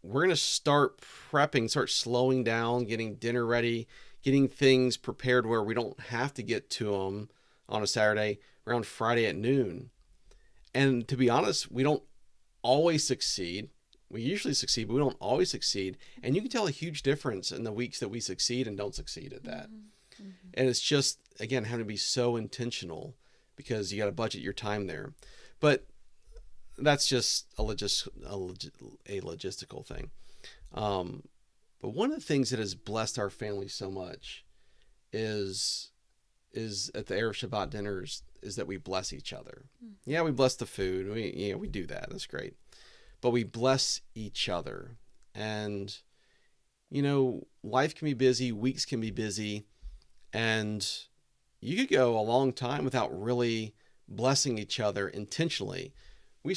we're going to start prepping, start slowing down, getting dinner ready, getting things prepared where we don't have to get to them on a Saturday around Friday at noon. And to be honest, we don't always succeed. We usually succeed, but we don't always succeed. And you can tell a huge difference in the weeks that we succeed and don't succeed at that. And it's just, again, having to be so intentional because you got to budget your time there. But that's just a logistical thing. But one of the things that has blessed our family so much is at the Erev Shabbat dinners is that we bless each other. Yeah, we bless the food. We do that. That's great. But we bless each other. And, you know, life can be busy, weeks can be busy, and you could go a long time without really blessing each other intentionally. We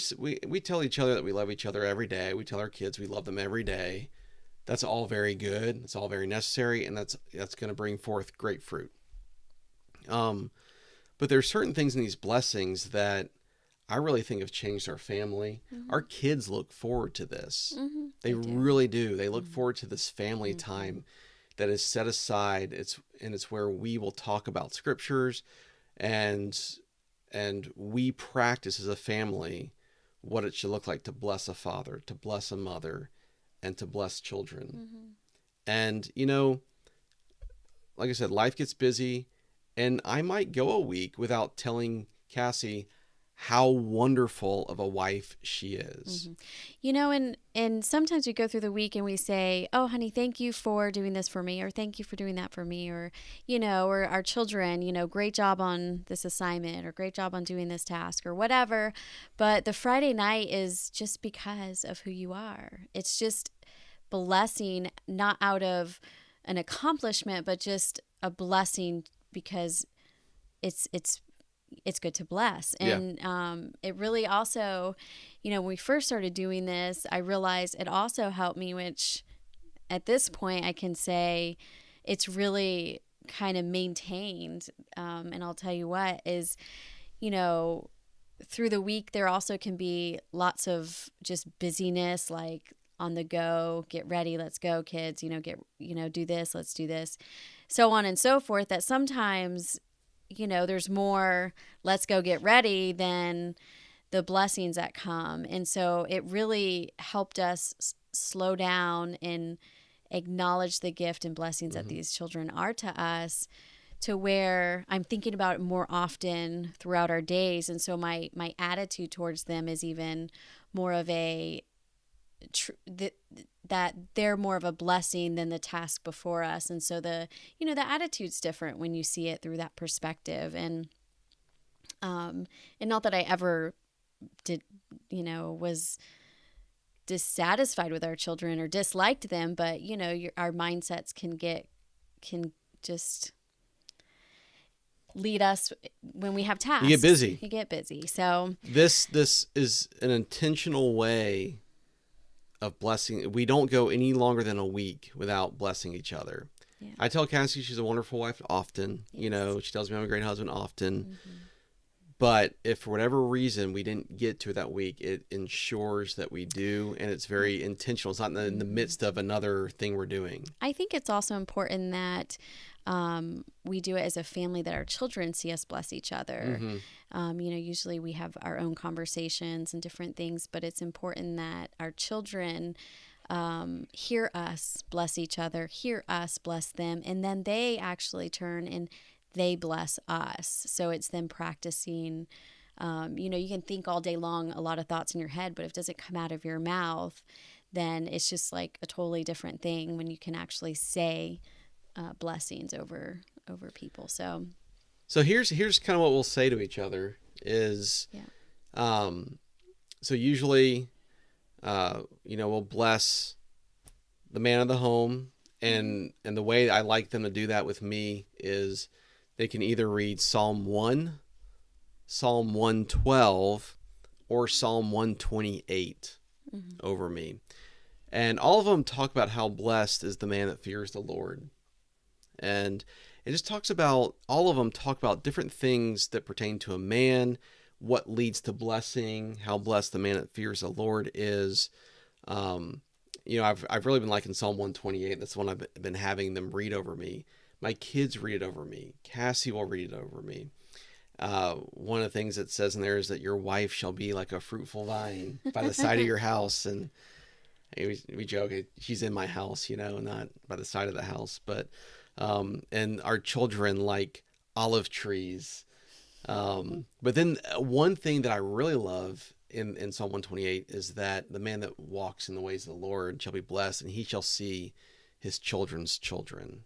tell each other that we love each other every day. We tell our kids we love them every day. That's all very good. It's all very necessary, and that's going to bring forth great fruit. But there's certain things in these blessings that I really think have changed our family. Our kids look forward to this. They really do. They look forward to this family time that is set aside. It's where we will talk about scriptures and we practice as a family what it should look like to bless a father, to bless a mother, and to bless children. And, you know, like I said, life gets busy, and I might go a week without telling Cassie how wonderful of a wife she is. You know, and sometimes we go through the week and we say, oh, honey, thank you for doing this for me, or thank you for doing that for me, or, you know, or our children, you know, great job on this assignment, or great job on doing this task, or whatever. But the Friday night is just because of who you are. It's just blessing, not out of an accomplishment, but just a blessing because it's good to bless. And it really also, you know, when we first started doing this, I realized it also helped me, which at this point I can say it's really kind of maintained. And I'll tell you what is, you know, through the week, there also can be lots of just busyness, like on the go, get ready, let's go kids, do this, let's do this, so on and so forth, that sometimes, you know, there's more let's go get ready than the blessings that come. And so it really helped us slow down and acknowledge the gift and blessings that these children are to us, to where I'm thinking about it more often throughout our days. And so my attitude towards them is even more of that they're more of a blessing than the task before us. And so the attitude's different when you see it through that perspective. And not that I ever did, was dissatisfied with our children or disliked them, but our mindsets can just lead us when we have tasks. You get busy. So this is an intentional way of blessing. We don't go any longer than a week without blessing each other. Yeah. I tell Cassie she's a wonderful wife often. Yes. She tells me I'm a great husband often. But if for whatever reason we didn't get to it that week, it ensures that we do, and it's very intentional. It's not in the midst of another thing we're doing. I think it's also important that we do it as a family, that our children see us bless each other. Usually we have our own conversations and different things, but it's important that our children hear us bless each other, hear us bless them, and then they actually turn and they bless us. So it's them practicing. You can think all day long a lot of thoughts in your head, but if it doesn't come out of your mouth, then it's just like a totally different thing when you can actually say blessings over people. So here's kind of what we'll say to each other is, so usually, we'll bless the man of the home, and the way I like them to do that with me is they can either read Psalm 1, Psalm 112, or Psalm 128 over me. And all of them talk about how blessed is the man that fears the Lord. And it just talks about, all of them talk about different things that pertain to a man, what leads to blessing, how blessed the man that fears the Lord is. I've really been liking Psalm 128. That's the one I've been having them read over me. My kids read it over me. Cassie will read it over me. One of the things it says in there is that your wife shall be like a fruitful vine by the side of your house. And we joke, she's in my house, not by the side of the house, but, and our children like olive trees. But then one thing that I really love in Psalm 128 is that the man that walks in the ways of the Lord shall be blessed, and he shall see his children's children.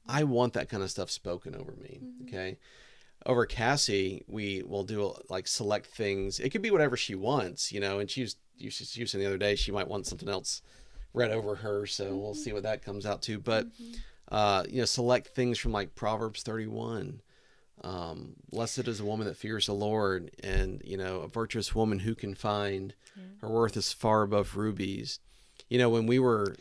I want that kind of stuff spoken over me. Okay. Over Cassie, we will do like select things. It could be whatever she wants, and she was saying the other day, she might want something else read over her. So we'll see what that comes out to. But, select things from like Proverbs 31. Blessed is a woman that fears the Lord, and, a virtuous woman who can find. Her worth is far above rubies. When we were...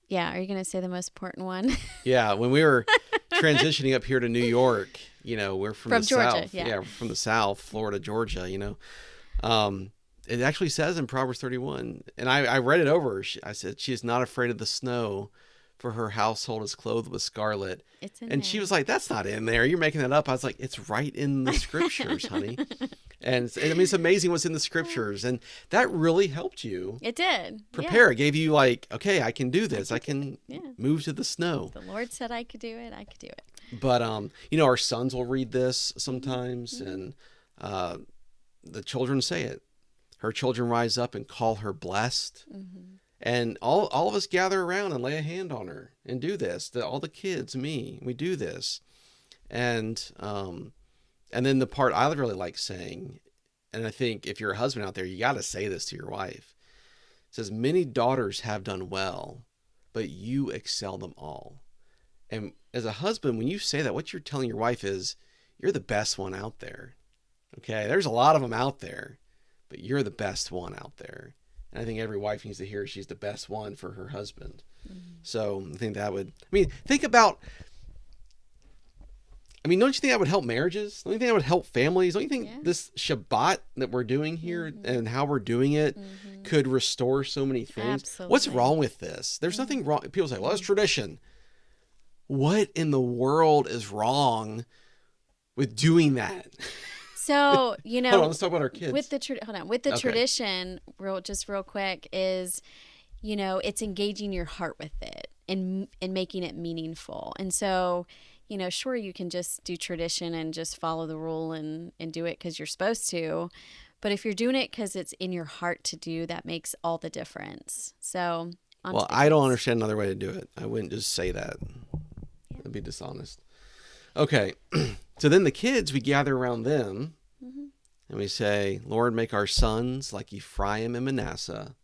Yeah, are you going to say the most important one? Yeah, when we were transitioning up here to New York, we're from the Georgia, South. Yeah, from the South, Florida, Georgia, It actually says in Proverbs 31, and I read it over. I said, she is not afraid of the snow, for her household is clothed with scarlet. It's in and there. She was like, that's not in there. You're making that up. I was like, it's right in the scriptures, honey. And it's amazing what's in the scriptures. And that really helped you. It did. Prepare. It gave you like, okay, I can do this. I can move to the snow. The Lord said I could do it. I could do it. But, our sons will read this sometimes, and the children say it. Her children rise up and call her blessed. And all of us gather around and lay a hand on her and do this. All the kids, me, we do this. And then the part I really like saying, and I think if you're a husband out there, you got to say this to your wife. It says, many daughters have done well, but you excel them all. And as a husband, when you say that, what you're telling your wife is, you're the best one out there. Okay, there's a lot of them out there, but you're the best one out there. And I think every wife needs to hear she's the best one for her husband. So I think that would, think about, don't you think that would help marriages? Don't you think that would help families? Don't you think this Shabbat that we're doing here and how we're doing it could restore so many things? Absolutely. What's wrong with this? There's nothing wrong. People say, well, it's tradition. What in the world is wrong with doing that? So, Hold on, let's talk about our kids. With the tradition, real quick, is, it's engaging your heart with it and making it meaningful. And so, sure, you can just do tradition and just follow the rule and do it because you're supposed to. But if you're doing it because it's in your heart to do, that makes all the difference. So, I don't understand another way to do it. I wouldn't just say that. That'd be dishonest. Okay. So then the kids, we gather around them and we say, Lord, make our sons like Ephraim and Manasseh,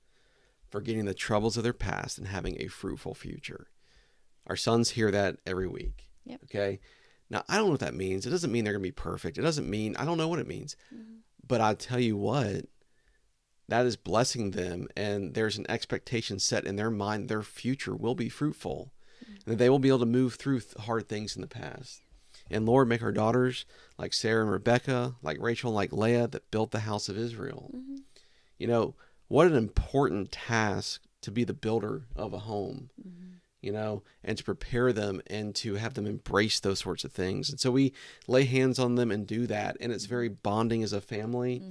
forgetting the troubles of their past and having a fruitful future. Our sons hear that every week. Yep. Okay. Now, I don't know what that means. It doesn't mean they're going to be perfect. It doesn't mean, I don't know what it means. But I'll tell you what, that is blessing them. And there's an expectation set in their mind. Their future will be fruitful. And they will be able to move through hard things in the past. And Lord, make our daughters like Sarah and Rebecca, like Rachel and like Leah that built the house of Israel. What an important task to be the builder of a home, and to prepare them and to have them embrace those sorts of things. And so we lay hands on them and do that. And it's very bonding as a family.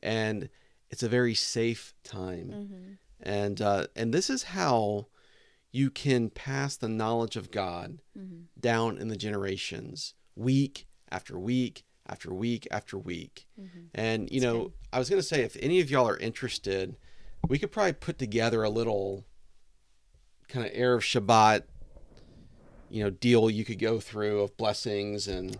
And it's a very safe time. And this is how you can pass the knowledge of God down in the generations, week after week after week after week. And, you know, I was going to say, if any of y'all are interested, we could probably put together a little kind of Erev Shabbat, you know, deal you could go through of blessings and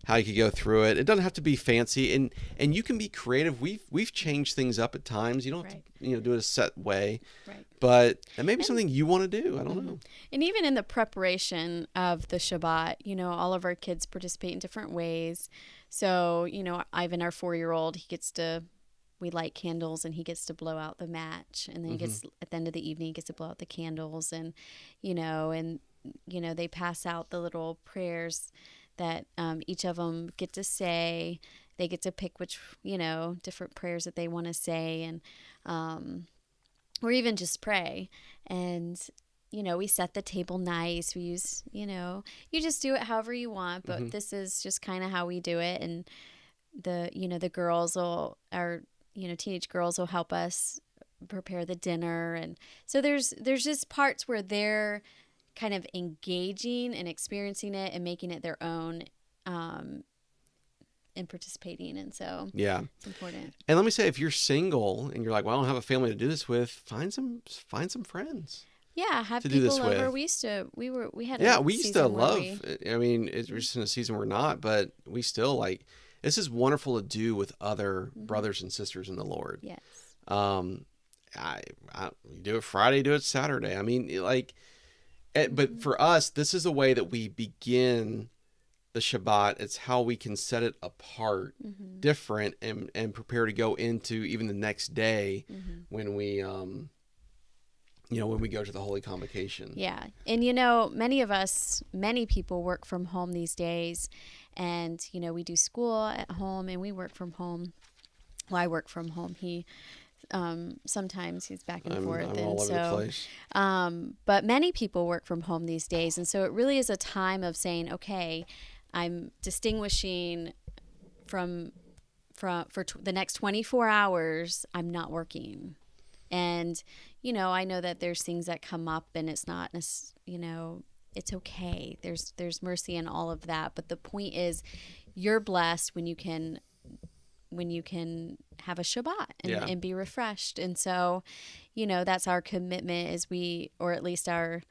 how you could go through it. It doesn't have to be fancy, and you can be creative. We've changed things up at times. You don't have to, you know, do it a set way. Right. But that may be something you want to do. I don't know. And even in the preparation of the Shabbat, you know, all of our kids participate in different ways. So, you know, Ivan, our 4-year-old, we light candles and he gets to blow out the match. And then he gets, at the end of the evening, he gets to blow out the candles. And, you know, they pass out the little prayers that each of them get to say. They get to pick which, you know, different prayers that they want to say. And, or even just pray. And, you know, we set the table nice. We use, you know, you just do it however you want, but this is just kind of how we do it. And the girls teenage girls will help us prepare the dinner. And so there's just parts where they're kind of engaging and experiencing it and making it their own, and participating. And so it's important. And let me say, if you're single and you're like, well, I don't have a family to do this with, find some friends. Yeah, have to people do this over. with. We used to love. I mean, it's just in a season we're not, but we still like. This is wonderful to do with other brothers and sisters in the Lord. Yes. You do it Friday, do it Saturday. I mean, like, but for us, this is the way that we begin the Shabbat. It's how we can set it apart, different, and prepare to go into even the next day when we, when we go to the Holy Convocation. Yeah. And, you know, many people work from home these days. And, you know, we do school at home and we work from home. Well, I work from home. He, sometimes he's back and forth. I'm all over the place. But many people work from home these days. And so it really is a time of saying, okay, I'm distinguishing for the next 24 hours, I'm not working. And, you know, I know that there's things that come up and it's not, you know, it's okay. There's mercy in all of that. But the point is, you're blessed when you can have a Shabbat and be refreshed. And so, you know, that's our commitment or at least our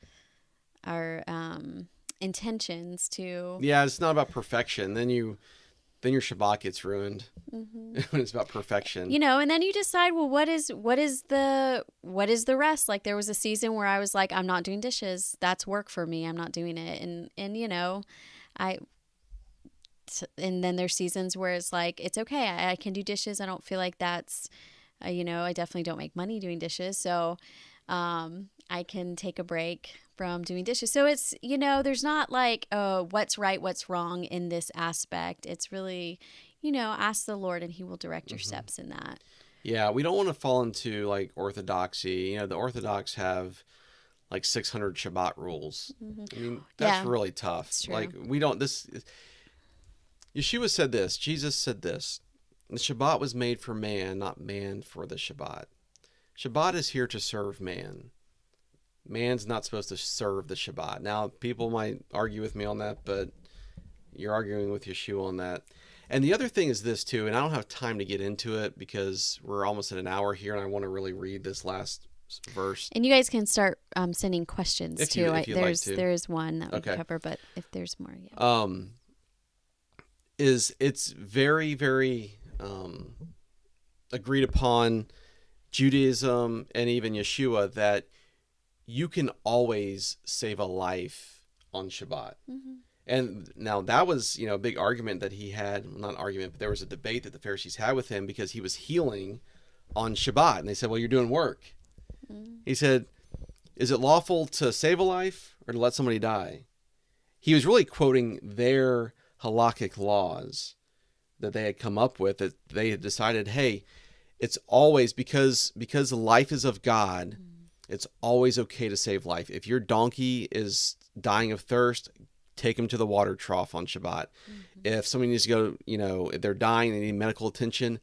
intentions to. Yeah, it's not about perfection. Then your Shabbat gets ruined when it's about perfection. You know, and then you decide, well, what is the rest? Like there was a season where I was like, I'm not doing dishes. That's work for me. I'm not doing it. And you know, and then there's seasons where it's like, it's okay. I can do dishes. I don't feel like that's, you know, I definitely don't make money doing dishes. So, I can take a break from doing dishes. So it's, you know, there's not like, oh, what's right, what's wrong in this aspect. It's really, you know, ask the Lord and he will direct your steps in that. Yeah, we don't want to fall into like orthodoxy. You know, the Orthodox have like 600 Shabbat rules. I mean, that's really tough. Like Yeshua said this, Jesus said this, the Shabbat was made for man, not man for the Shabbat. Shabbat is here to serve man. Man's not supposed to serve the Shabbat. Now, people might argue with me on that, but you're arguing with Yeshua on that. And the other thing is this, too, and I don't have time to get into it because we're almost at an hour here, and I want to really read this last verse. And you guys can start sending questions, if too. You'd like to. There is one that we cover, but if there's more, it's very, very agreed upon Judaism and even Yeshua that you can always save a life on Shabbat. And now that was, you know, a big argument that he had, not an argument, but there was a debate that the Pharisees had with him because he was healing on Shabbat. And they said, well, you're doing work. He said, is it lawful to save a life or to let somebody die? He was really quoting their halakhic laws that they had come up with, that they had decided, hey, it's always because life is of God. It's always okay to save life. If your donkey is dying of thirst, take him to the water trough on Shabbat. If somebody needs to go, you know, if they're dying, they need medical attention,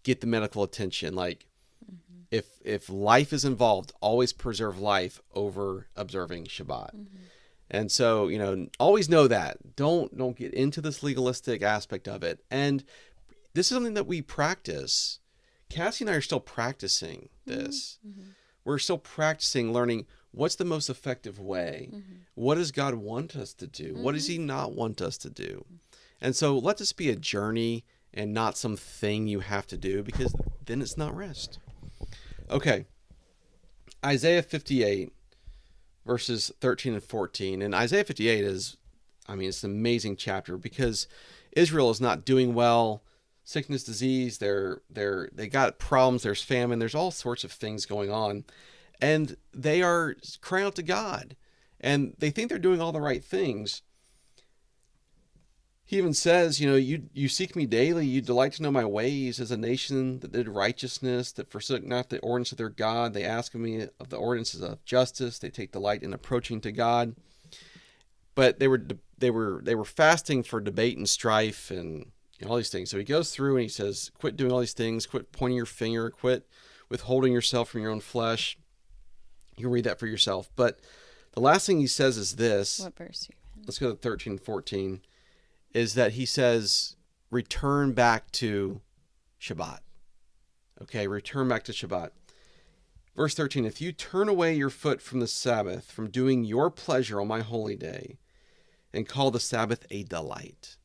get the medical attention. Like, If life is involved, always preserve life over observing Shabbat. And so, always know that. Don't get into this legalistic aspect of it. And this is something that we practice. Cassie and I are still practicing this. We're still practicing learning what's the most effective way. What does God want us to do? What does he not want us to do? And so let this be a journey and not something you have to do, because then it's not rest. Okay. Isaiah 58, verses 13 and 14. And Isaiah 58 is, it's an amazing chapter because Israel is not doing well. Sickness, disease, they got problems, there's famine, there's all sorts of things going on. And they are crying out to God. And they think they're doing all the right things. He even says, you seek me daily, you delight to know my ways, as a nation that did righteousness, that forsook not the ordinance of their God. They ask of me of the ordinances of justice. They take delight in approaching to God. But they were fasting for debate and strife and all these things. So he goes through and he says, quit doing all these things, quit pointing your finger, quit withholding yourself from your own flesh. You can read that for yourself. But the last thing he says is this. What verse are you in? Let's go to 13 and 14. Is that he says, return back to Shabbat. Okay, return back to Shabbat. Verse 13, if you turn away your foot from the Sabbath, from doing your pleasure on my holy day, and call the Sabbath a delight.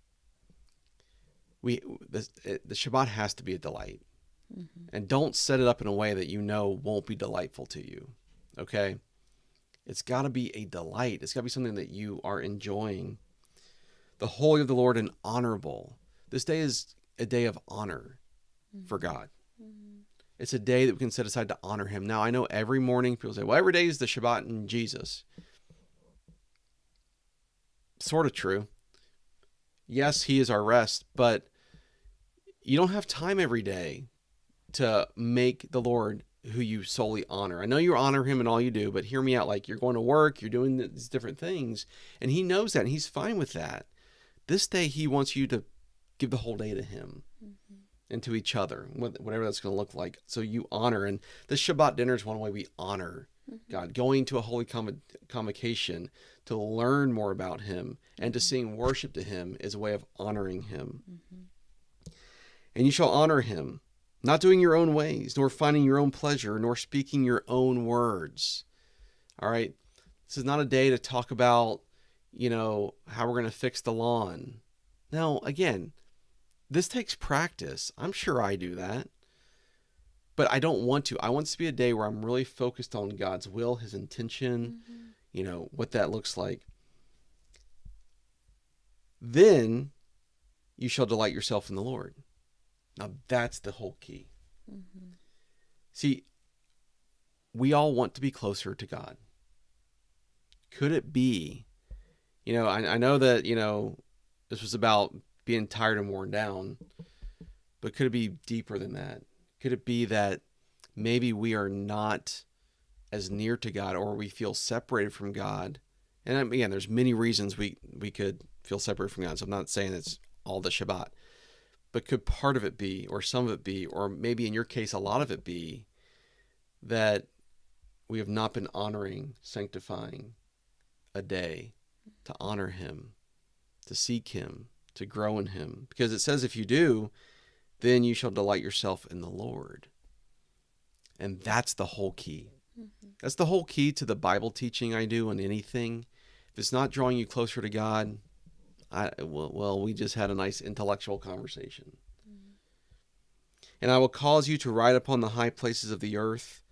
The Shabbat has to be a delight. And don't set it up in a way that won't be delightful to you. Okay? It's got to be a delight. It's got to be something that you are enjoying. The holy of the Lord and honorable. This day is a day of honor for God. It's a day that we can set aside to honor him. Now, I know every morning people say, well, every day is the Shabbat in Jesus. Sort of true. Yes, he is our rest, but you don't have time every day to make the Lord who you solely honor. I know you honor him in all you do, but hear me out. Like, you're going to work, you're doing these different things, and he knows that, and he's fine with that. This day, he wants you to give the whole day to him and to each other, whatever that's going to look like. So you honor, and this Shabbat dinner is one way we honor God. Going to a holy convocation to learn more about him and to sing worship to him is a way of honoring him. And you shall honor him, not doing your own ways, nor finding your own pleasure, nor speaking your own words. All right? This is not a day to talk about, how we're going to fix the lawn. Now, again, this takes practice. I'm sure I do that. But I don't want to. I want this to be a day where I'm really focused on God's will, his intention, what that looks like. Then you shall delight yourself in the Lord. Now that's the whole key. See, we all want to be closer to God. Could it be, I know that, this was about being tired and worn down, but could it be deeper than that? Could it be that maybe we are not as near to God, or we feel separated from God? And again, there's many reasons we could feel separated from God. So I'm not saying it's all the Shabbat, but could part of it be, or some of it be, or maybe in your case, a lot of it be that we have not been honoring, sanctifying a day to honor him, to seek him, to grow in him. Because it says if you do, then you shall delight yourself in the Lord. And that's the whole key. That's the whole key to the Bible teaching I do on anything. If it's not drawing you closer to God, we just had a nice intellectual conversation. And I will cause you to ride upon the high places of the earth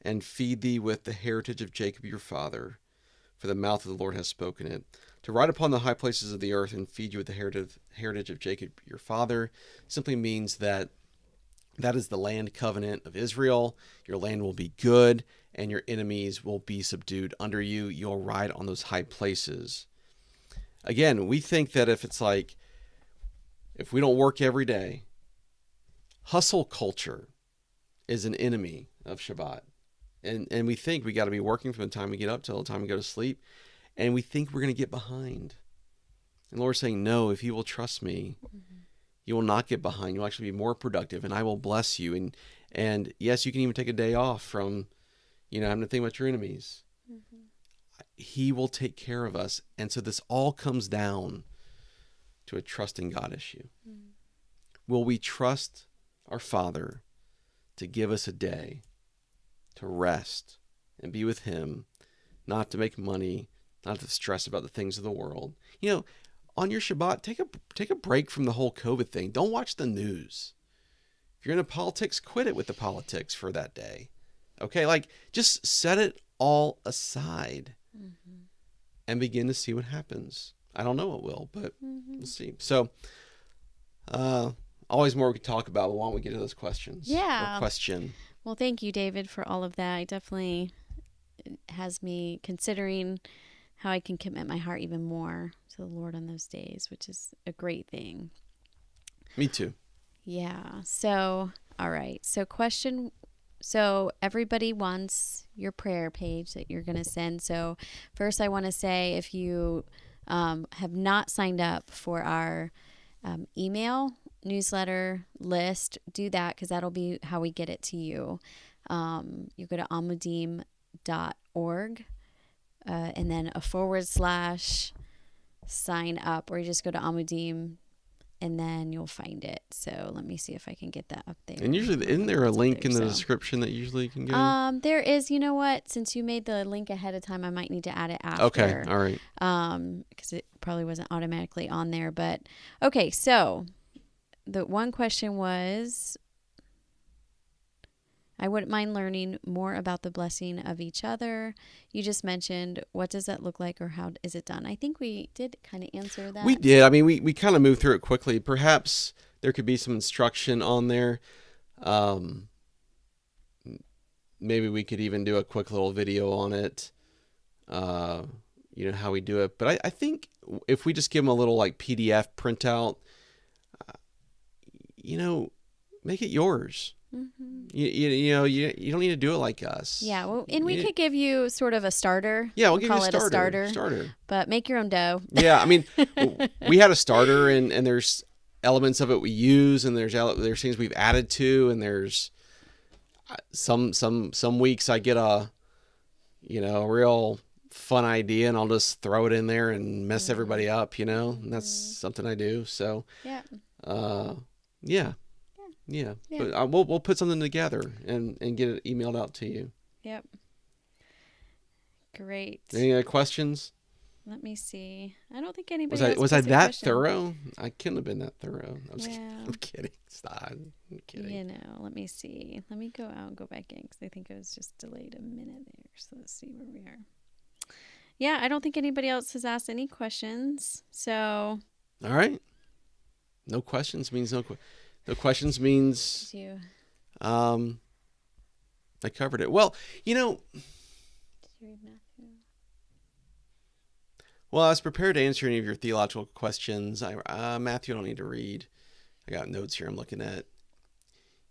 and feed thee with the heritage of Jacob your father, for the mouth of the Lord has spoken it. To ride upon the high places of the earth and feed you with the heritage of Jacob your father simply means that is the land covenant of Israel. Your land will be good, and your enemies will be subdued under you. You'll ride on those high places. Again, we think that if we don't work every day, hustle culture is an enemy of Shabbat. And we think we got to be working from the time we get up till the time we go to sleep. And we think we're going to get behind. And the Lord's saying, no, if you will trust me, You will not get behind. You'll actually be more productive, and I will bless you. And yes, you can even take a day off from, having to think about your enemies. Mm-hmm. He will take care of us. And so this all comes down to a trusting God issue. Mm-hmm. Will we trust our Father to give us a day to rest and be with Him, not to make money, not to stress about the things of the world? On your Shabbat, take a break from the whole COVID thing. Don't watch the news. If you're into politics, quit it with the politics for that day. Okay, just set it all aside and begin to see what happens. I don't know what will, but we'll see. So, always more we could talk about, but why don't we get to those questions? Yeah. Or question. Well, thank you, David, for all of that. It definitely has me considering how I can commit my heart even more to the Lord on those days, which is a great thing. Me too. Yeah. So, all right. So everybody wants your prayer page that you're going to send. So first I want to say, if you have not signed up for our email newsletter list, do that, because that'll be how we get it to you. You go to amudim.org and then a / sign up, or you just go to Amudim and then you'll find it. So let me see if I can get that up there. And usually, isn't there a link in the description that usually you can go? There is. You know what? Since you made the link ahead of time, I might need to add it after. Okay, all right. Because it probably wasn't automatically on there. But okay, so the one question was, I wouldn't mind learning more about the blessing of each other. You just mentioned, what does that look like, or how is it done? I think we did kind of answer that. We did. I mean, we kind of moved through it quickly. Perhaps there could be some instruction on there. Maybe we could even do a quick little video on it, how we do it. But I think if we just give them a little PDF printout, make it yours. Mm-hmm. You don't need to do it like us. Yeah, well, and we could give you sort of a starter. Yeah, we'll give you a starter. But make your own dough. Yeah, I mean, we had a starter, and there's elements of it we use, and there's things we've added to, and there's some weeks I get a real fun idea, and I'll just throw it in there and mess everybody up, and that's something I do. So yeah. Yeah. But we'll put something together and get it emailed out to you. Yep. Great. Any other questions? Let me see. I don't think anybody was I that question. thorough? I couldn't have been that thorough. I'm kidding. Stop. I'm kidding. Let me see. Let me go out and go back in, because I think I was just delayed a minute there. So let's see where we are. Yeah, I don't think anybody else has asked any questions. So. All right. No questions means no questions. No questions means I covered it. Well, Did you read Matthew? Well, I was prepared to answer any of your theological questions. Matthew, I don't need to read. I got notes here I'm looking at.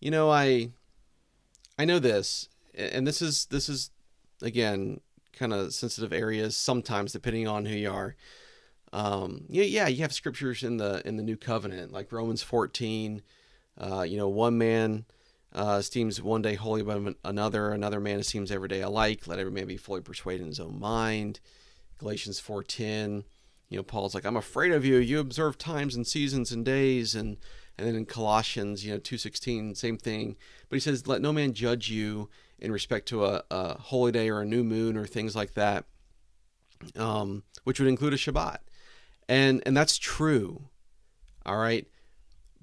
I know this, and this is again kind of sensitive areas sometimes, depending on who you are. You have scriptures in the New Covenant, like Romans 14. One man esteems one day holy above another man esteems every day alike. Let every man be fully persuaded in his own mind. Galatians 4:10. Paul's like, I'm afraid of you. You observe times and seasons and days. And then in Colossians, 2:16, same thing. But he says, let no man judge you in respect to a holy day or a new moon or things like that, which would include a Shabbat. And that's true. All right.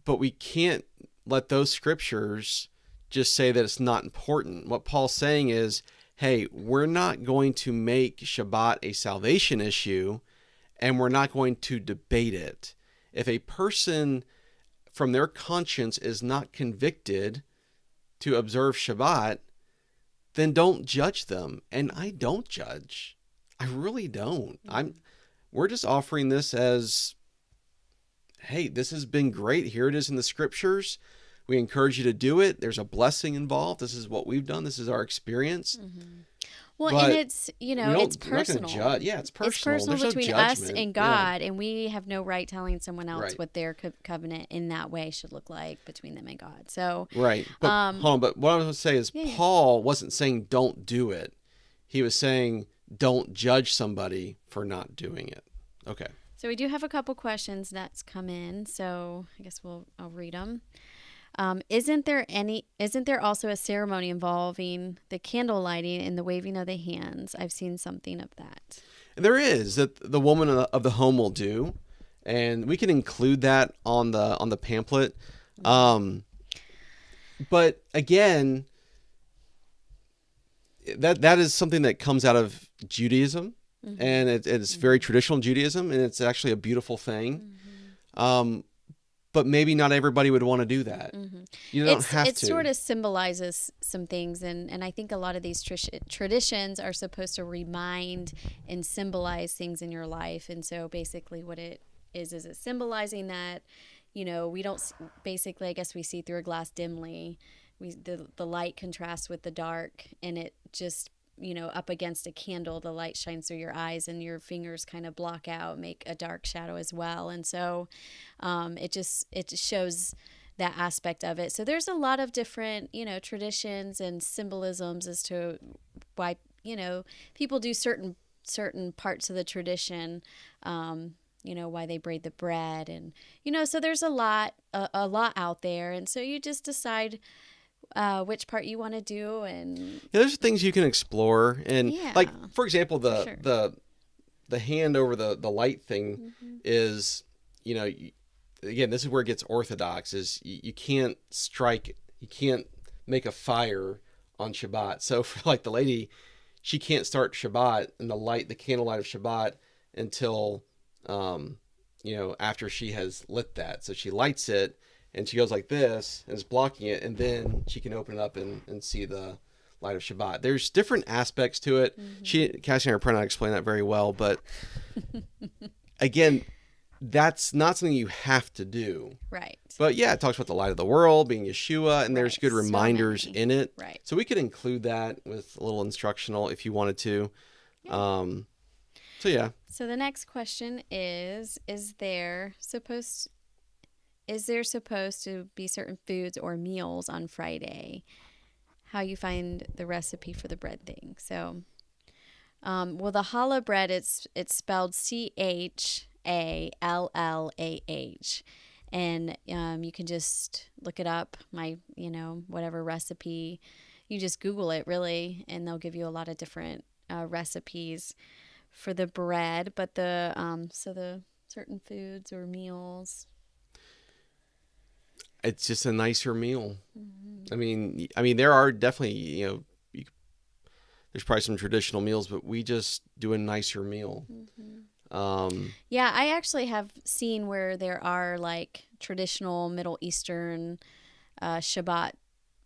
But we can't let those scriptures just say that it's not important. What Paul's saying is, hey, we're not going to make Shabbat a salvation issue, and we're not going to debate it. If a person from their conscience is not convicted to observe Shabbat, then don't judge them. And I don't judge. I really don't. We're just offering this as, hey, this has been great. Here it is in the scriptures. We encourage you to do it. There's a blessing involved. This is what we've done. This is our experience. Mm-hmm. Well, and But it's, we don't, it's we're not going to personal. judge. Yeah, it's personal. It's personal There's between no us judgment. and God, and we have no right telling someone else Right. what their covenant in that way should look like between them and God. So, Right. But hold on. But what I was going to say is yeah. Paul wasn't saying don't do it. He was saying don't judge somebody for not doing it. Okay. So we do have a couple questions that's come in. So I guess I'll read them. Isn't there also a ceremony involving the candle lighting and the waving of the hands? I've seen something of that. There is that the woman of the home will do, and we can include that on the pamphlet. But again, that is something that comes out of Judaism, and it's very traditional Judaism, and it's actually a beautiful thing. But maybe not everybody would want to do that. You don't have to. It sort of symbolizes some things, and I think a lot of these traditions are supposed to remind and symbolize things in your life. And so basically what it is it symbolizing that, we don't, basically, I guess we see through a glass dimly. The light contrasts with the dark, and it just, up against a candle, the light shines through your eyes and your fingers kind of block out, make a dark shadow as well. And so it just shows that aspect of it. So there's a lot of different, traditions and symbolisms as to why, people do certain parts of the tradition, why they braid the bread, and, so there's a lot out there. And so you just decide which part you want to do, and there's things you can explore, and like for example, sure. the hand over the light thing is, again, this is where it gets orthodox. Is you can't make a fire on Shabbat. So for like the lady, she can't start Shabbat and the candlelight of Shabbat until after she has lit that. So she lights it. And she goes like this, and is blocking it, and then she can open it up and see the light of Shabbat. There's different aspects to it. Cassie and I are trying to explain that very well, but again, that's not something you have to do. Right. But yeah, it talks about the light of the world, being Yeshua, and there's good reminders in it. Right. So we could include that with a little instructional if you wanted to. Yeah. So the next question is there supposed to be certain foods or meals on Friday? How you find the recipe for the bread thing. So, the challah bread, it's spelled CHALLAH. And you can just look it up, whatever recipe. You just Google it, really, and they'll give you a lot of different recipes for the bread. But the certain foods or meals, it's just a nicer meal. I mean, there are definitely, there's probably some traditional meals, but we just do a nicer meal. Yeah, I actually have seen where there are like traditional Middle Eastern Shabbat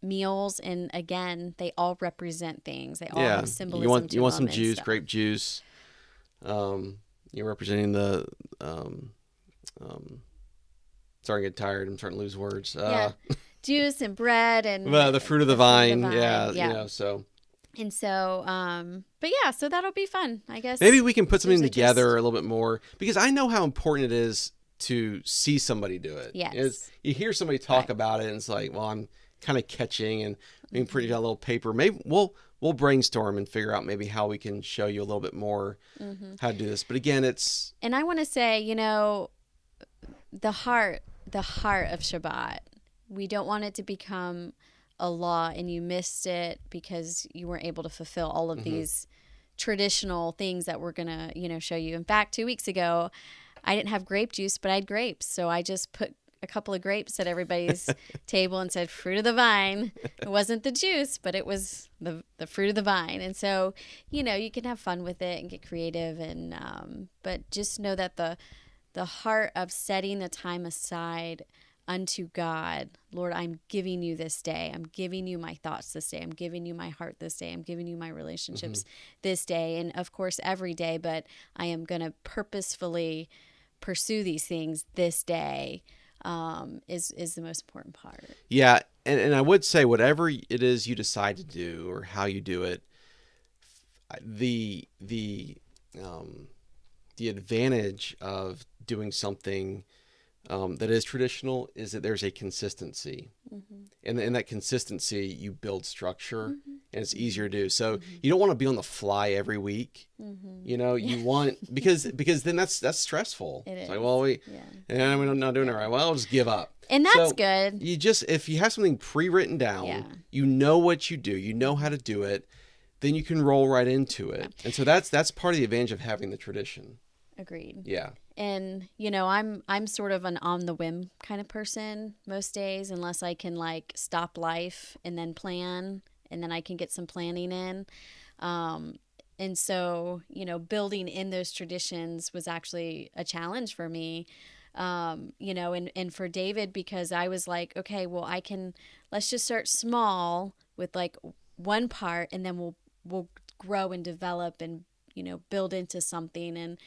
meals, and again, they all represent things. They all have symbolism. You want some juice, stuff. Grape juice. You're representing the. Starting to get tired. I'm starting to lose words. Juice and bread and the fruit of the vine. Yeah. So. And so, but yeah, so that'll be fun, I guess. Maybe we can put something together a little bit more, because I know how important it is to see somebody do it. Yes. You hear somebody talk about it, and it's like, well, I'm kind of catching and being pretty down a little paper. Maybe we'll brainstorm and figure out maybe how we can show you a little bit more how to do this. But again, it's. And I want to say, the heart of Shabbat. We don't want it to become a law and you missed it because you weren't able to fulfill all of these traditional things that we're going to, show you. In fact, 2 weeks ago, I didn't have grape juice, but I had grapes. So I just put a couple of grapes at everybody's table and said fruit of the vine. It wasn't the juice, but it was the fruit of the vine. And so, you can have fun with it and get creative, and but just know that the heart of setting the time aside unto God, Lord, I'm giving you this day. I'm giving you my thoughts this day. I'm giving you my heart this day. I'm giving you my relationships this day. And of course, every day, but I am going to purposefully pursue these things this day is the most important part. Yeah. And I would say whatever it is you decide to do or how you do it, the um, the advantage of doing something that is traditional is that there's a consistency, and in that consistency you build structure, and it's easier to do. So you don't want to be on the fly every week. You know, you want because then that's stressful. It's like, well, and we're not doing it right. Well, I'll just give up. And that's good. You just, if you have something pre-written down, you know what you do, you know how to do it, then you can roll right into it. And so that's part of the advantage of having the tradition. Agreed. Yeah. And you know, I'm sort of an on the whim kind of person most days, unless I can like stop life and then plan, and then I can get some planning in. And so, you know, building in those traditions was actually a challenge for me. You know, and for David, because I was like, okay, well, let's just start small with like one part, and then we'll grow and develop and, you know, build into something.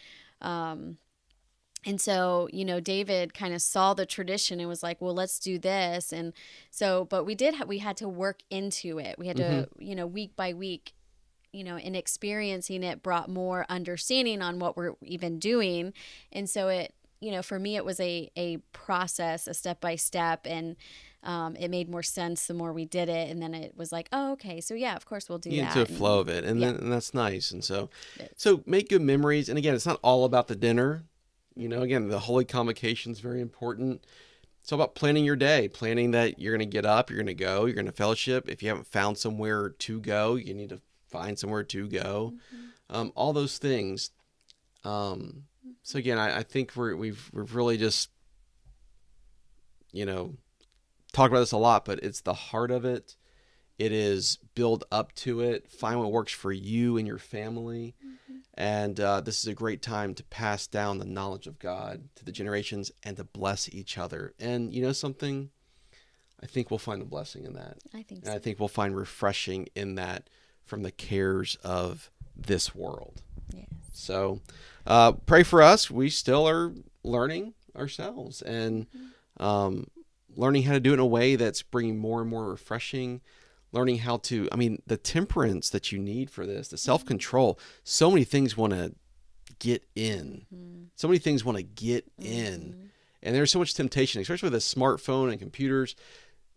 And so, you know, David kind of saw the tradition and was like, well, let's do this. And so, but we had to work into it. We had to, you know, week by week, you know, and experiencing it brought more understanding on what we're even doing. And so it, you know, for me, it was a process, a step by step, and it made more sense the more we did it. And then it was like, oh, okay, so yeah, of course we'll do that. Into a flow of it, and then that's nice. And so make good memories. And again, it's not all about the dinner. You know, again, the Holy Convocation is very important. It's all about planning your day, planning that you're going to get up, you're going to go, you're going to fellowship. If you haven't found somewhere to go, you need to find somewhere to go. All those things. So again, I think we've really just, you know, talked about this a lot, but it's the heart of it. It is build up to it, find what works for you and your family. And this is a great time to pass down the knowledge of God to the generations and to bless each other. And you know something? I think we'll find a blessing in that. I think so. And I think we'll find refreshing in that from the cares of this world. Yes. So pray for us. We still are learning ourselves and learning how to do it in a way that's bringing more and more refreshing. Learning how to, the temperance that you need for this, the self-control. So many things want to get in. So many things want to get in. And there's so much temptation, especially with a smartphone and computers.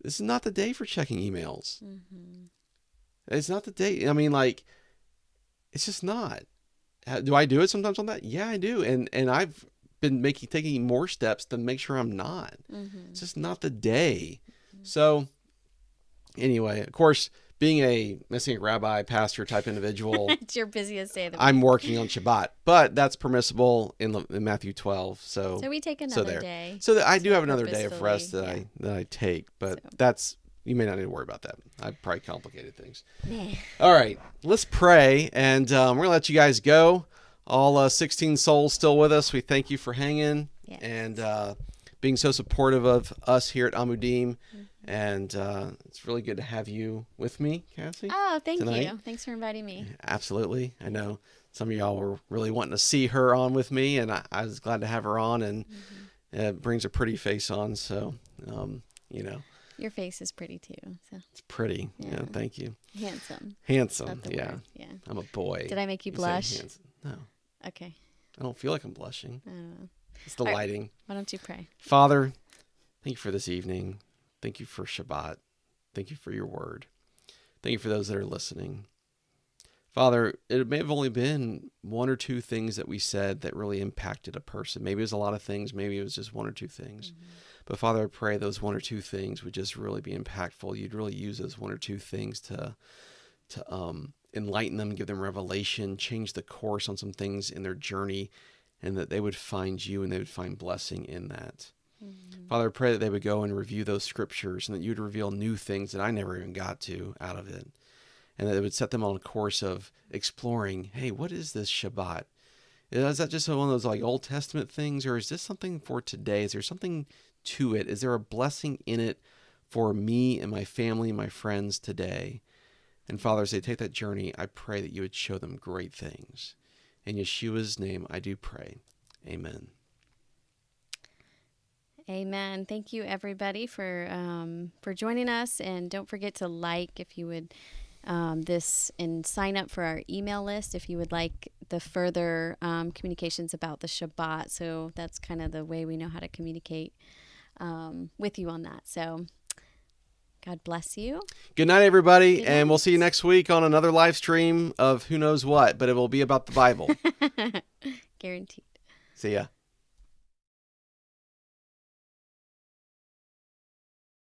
This is not the day for checking emails. It's not the day. It's just not. Do I do it sometimes on that? Yeah, I do. And I've been taking more steps to make sure I'm not. It's just not the day. So anyway, of course, being a Messianic rabbi, pastor type individual, it's your busiest day of the week. I'm working on Shabbat, but that's permissible in Matthew 12. So we take another day. So I do have another day of rest that I take, but that's, you may not need to worry about that. I've probably complicated things. All right, let's pray, and we're going to let you guys go. All 16 souls still with us. We thank you for hanging and being so supportive of us here at Amudim. And it's really good to have you with me, Cassie. Oh, thank tonight. you. Thanks for inviting me. Absolutely. I know some of y'all were really wanting to see her on with me, and I was glad to have her on, and it brings a pretty face on. So, you know. Your face is pretty too. So. It's pretty. Yeah, thank you. Handsome. Yeah. Word. Yeah. I'm a boy. Did I make you blush? No. Okay. I don't feel like I'm blushing. I don't know. It's the lighting. Why don't you pray? Father, thank you for this evening. Thank you for Shabbat. Thank you for your word. Thank you for those that are listening. Father, it may have only been one or two things that we said that really impacted a person. Maybe it was a lot of things. Maybe it was just one or two things. But Father, I pray those one or two things would just really be impactful. You'd really use those one or two things to enlighten them, give them revelation, change the course on some things in their journey, and that they would find you and they would find blessing in that. Father, I pray that they would go and review those scriptures and that you'd reveal new things that I never even got to out of it. And that it would set them on a course of exploring, hey, what is this Shabbat? Is that just one of those like Old Testament things, or is this something for today? Is there something to it? Is there a blessing in it for me and my family and my friends today? And Father, as they take that journey, I pray that you would show them great things. In Yeshua's name, I do pray. Amen. Amen. Thank you, everybody, for joining us. And don't forget to like, if you would this and sign up for our email list if you would like the further communications about the Shabbat. So that's kind of the way we know how to communicate with you on that. So God bless you. Good night, everybody. Good and night. We'll see you next week on another live stream of who knows what, but it will be about the Bible. Guaranteed. See ya.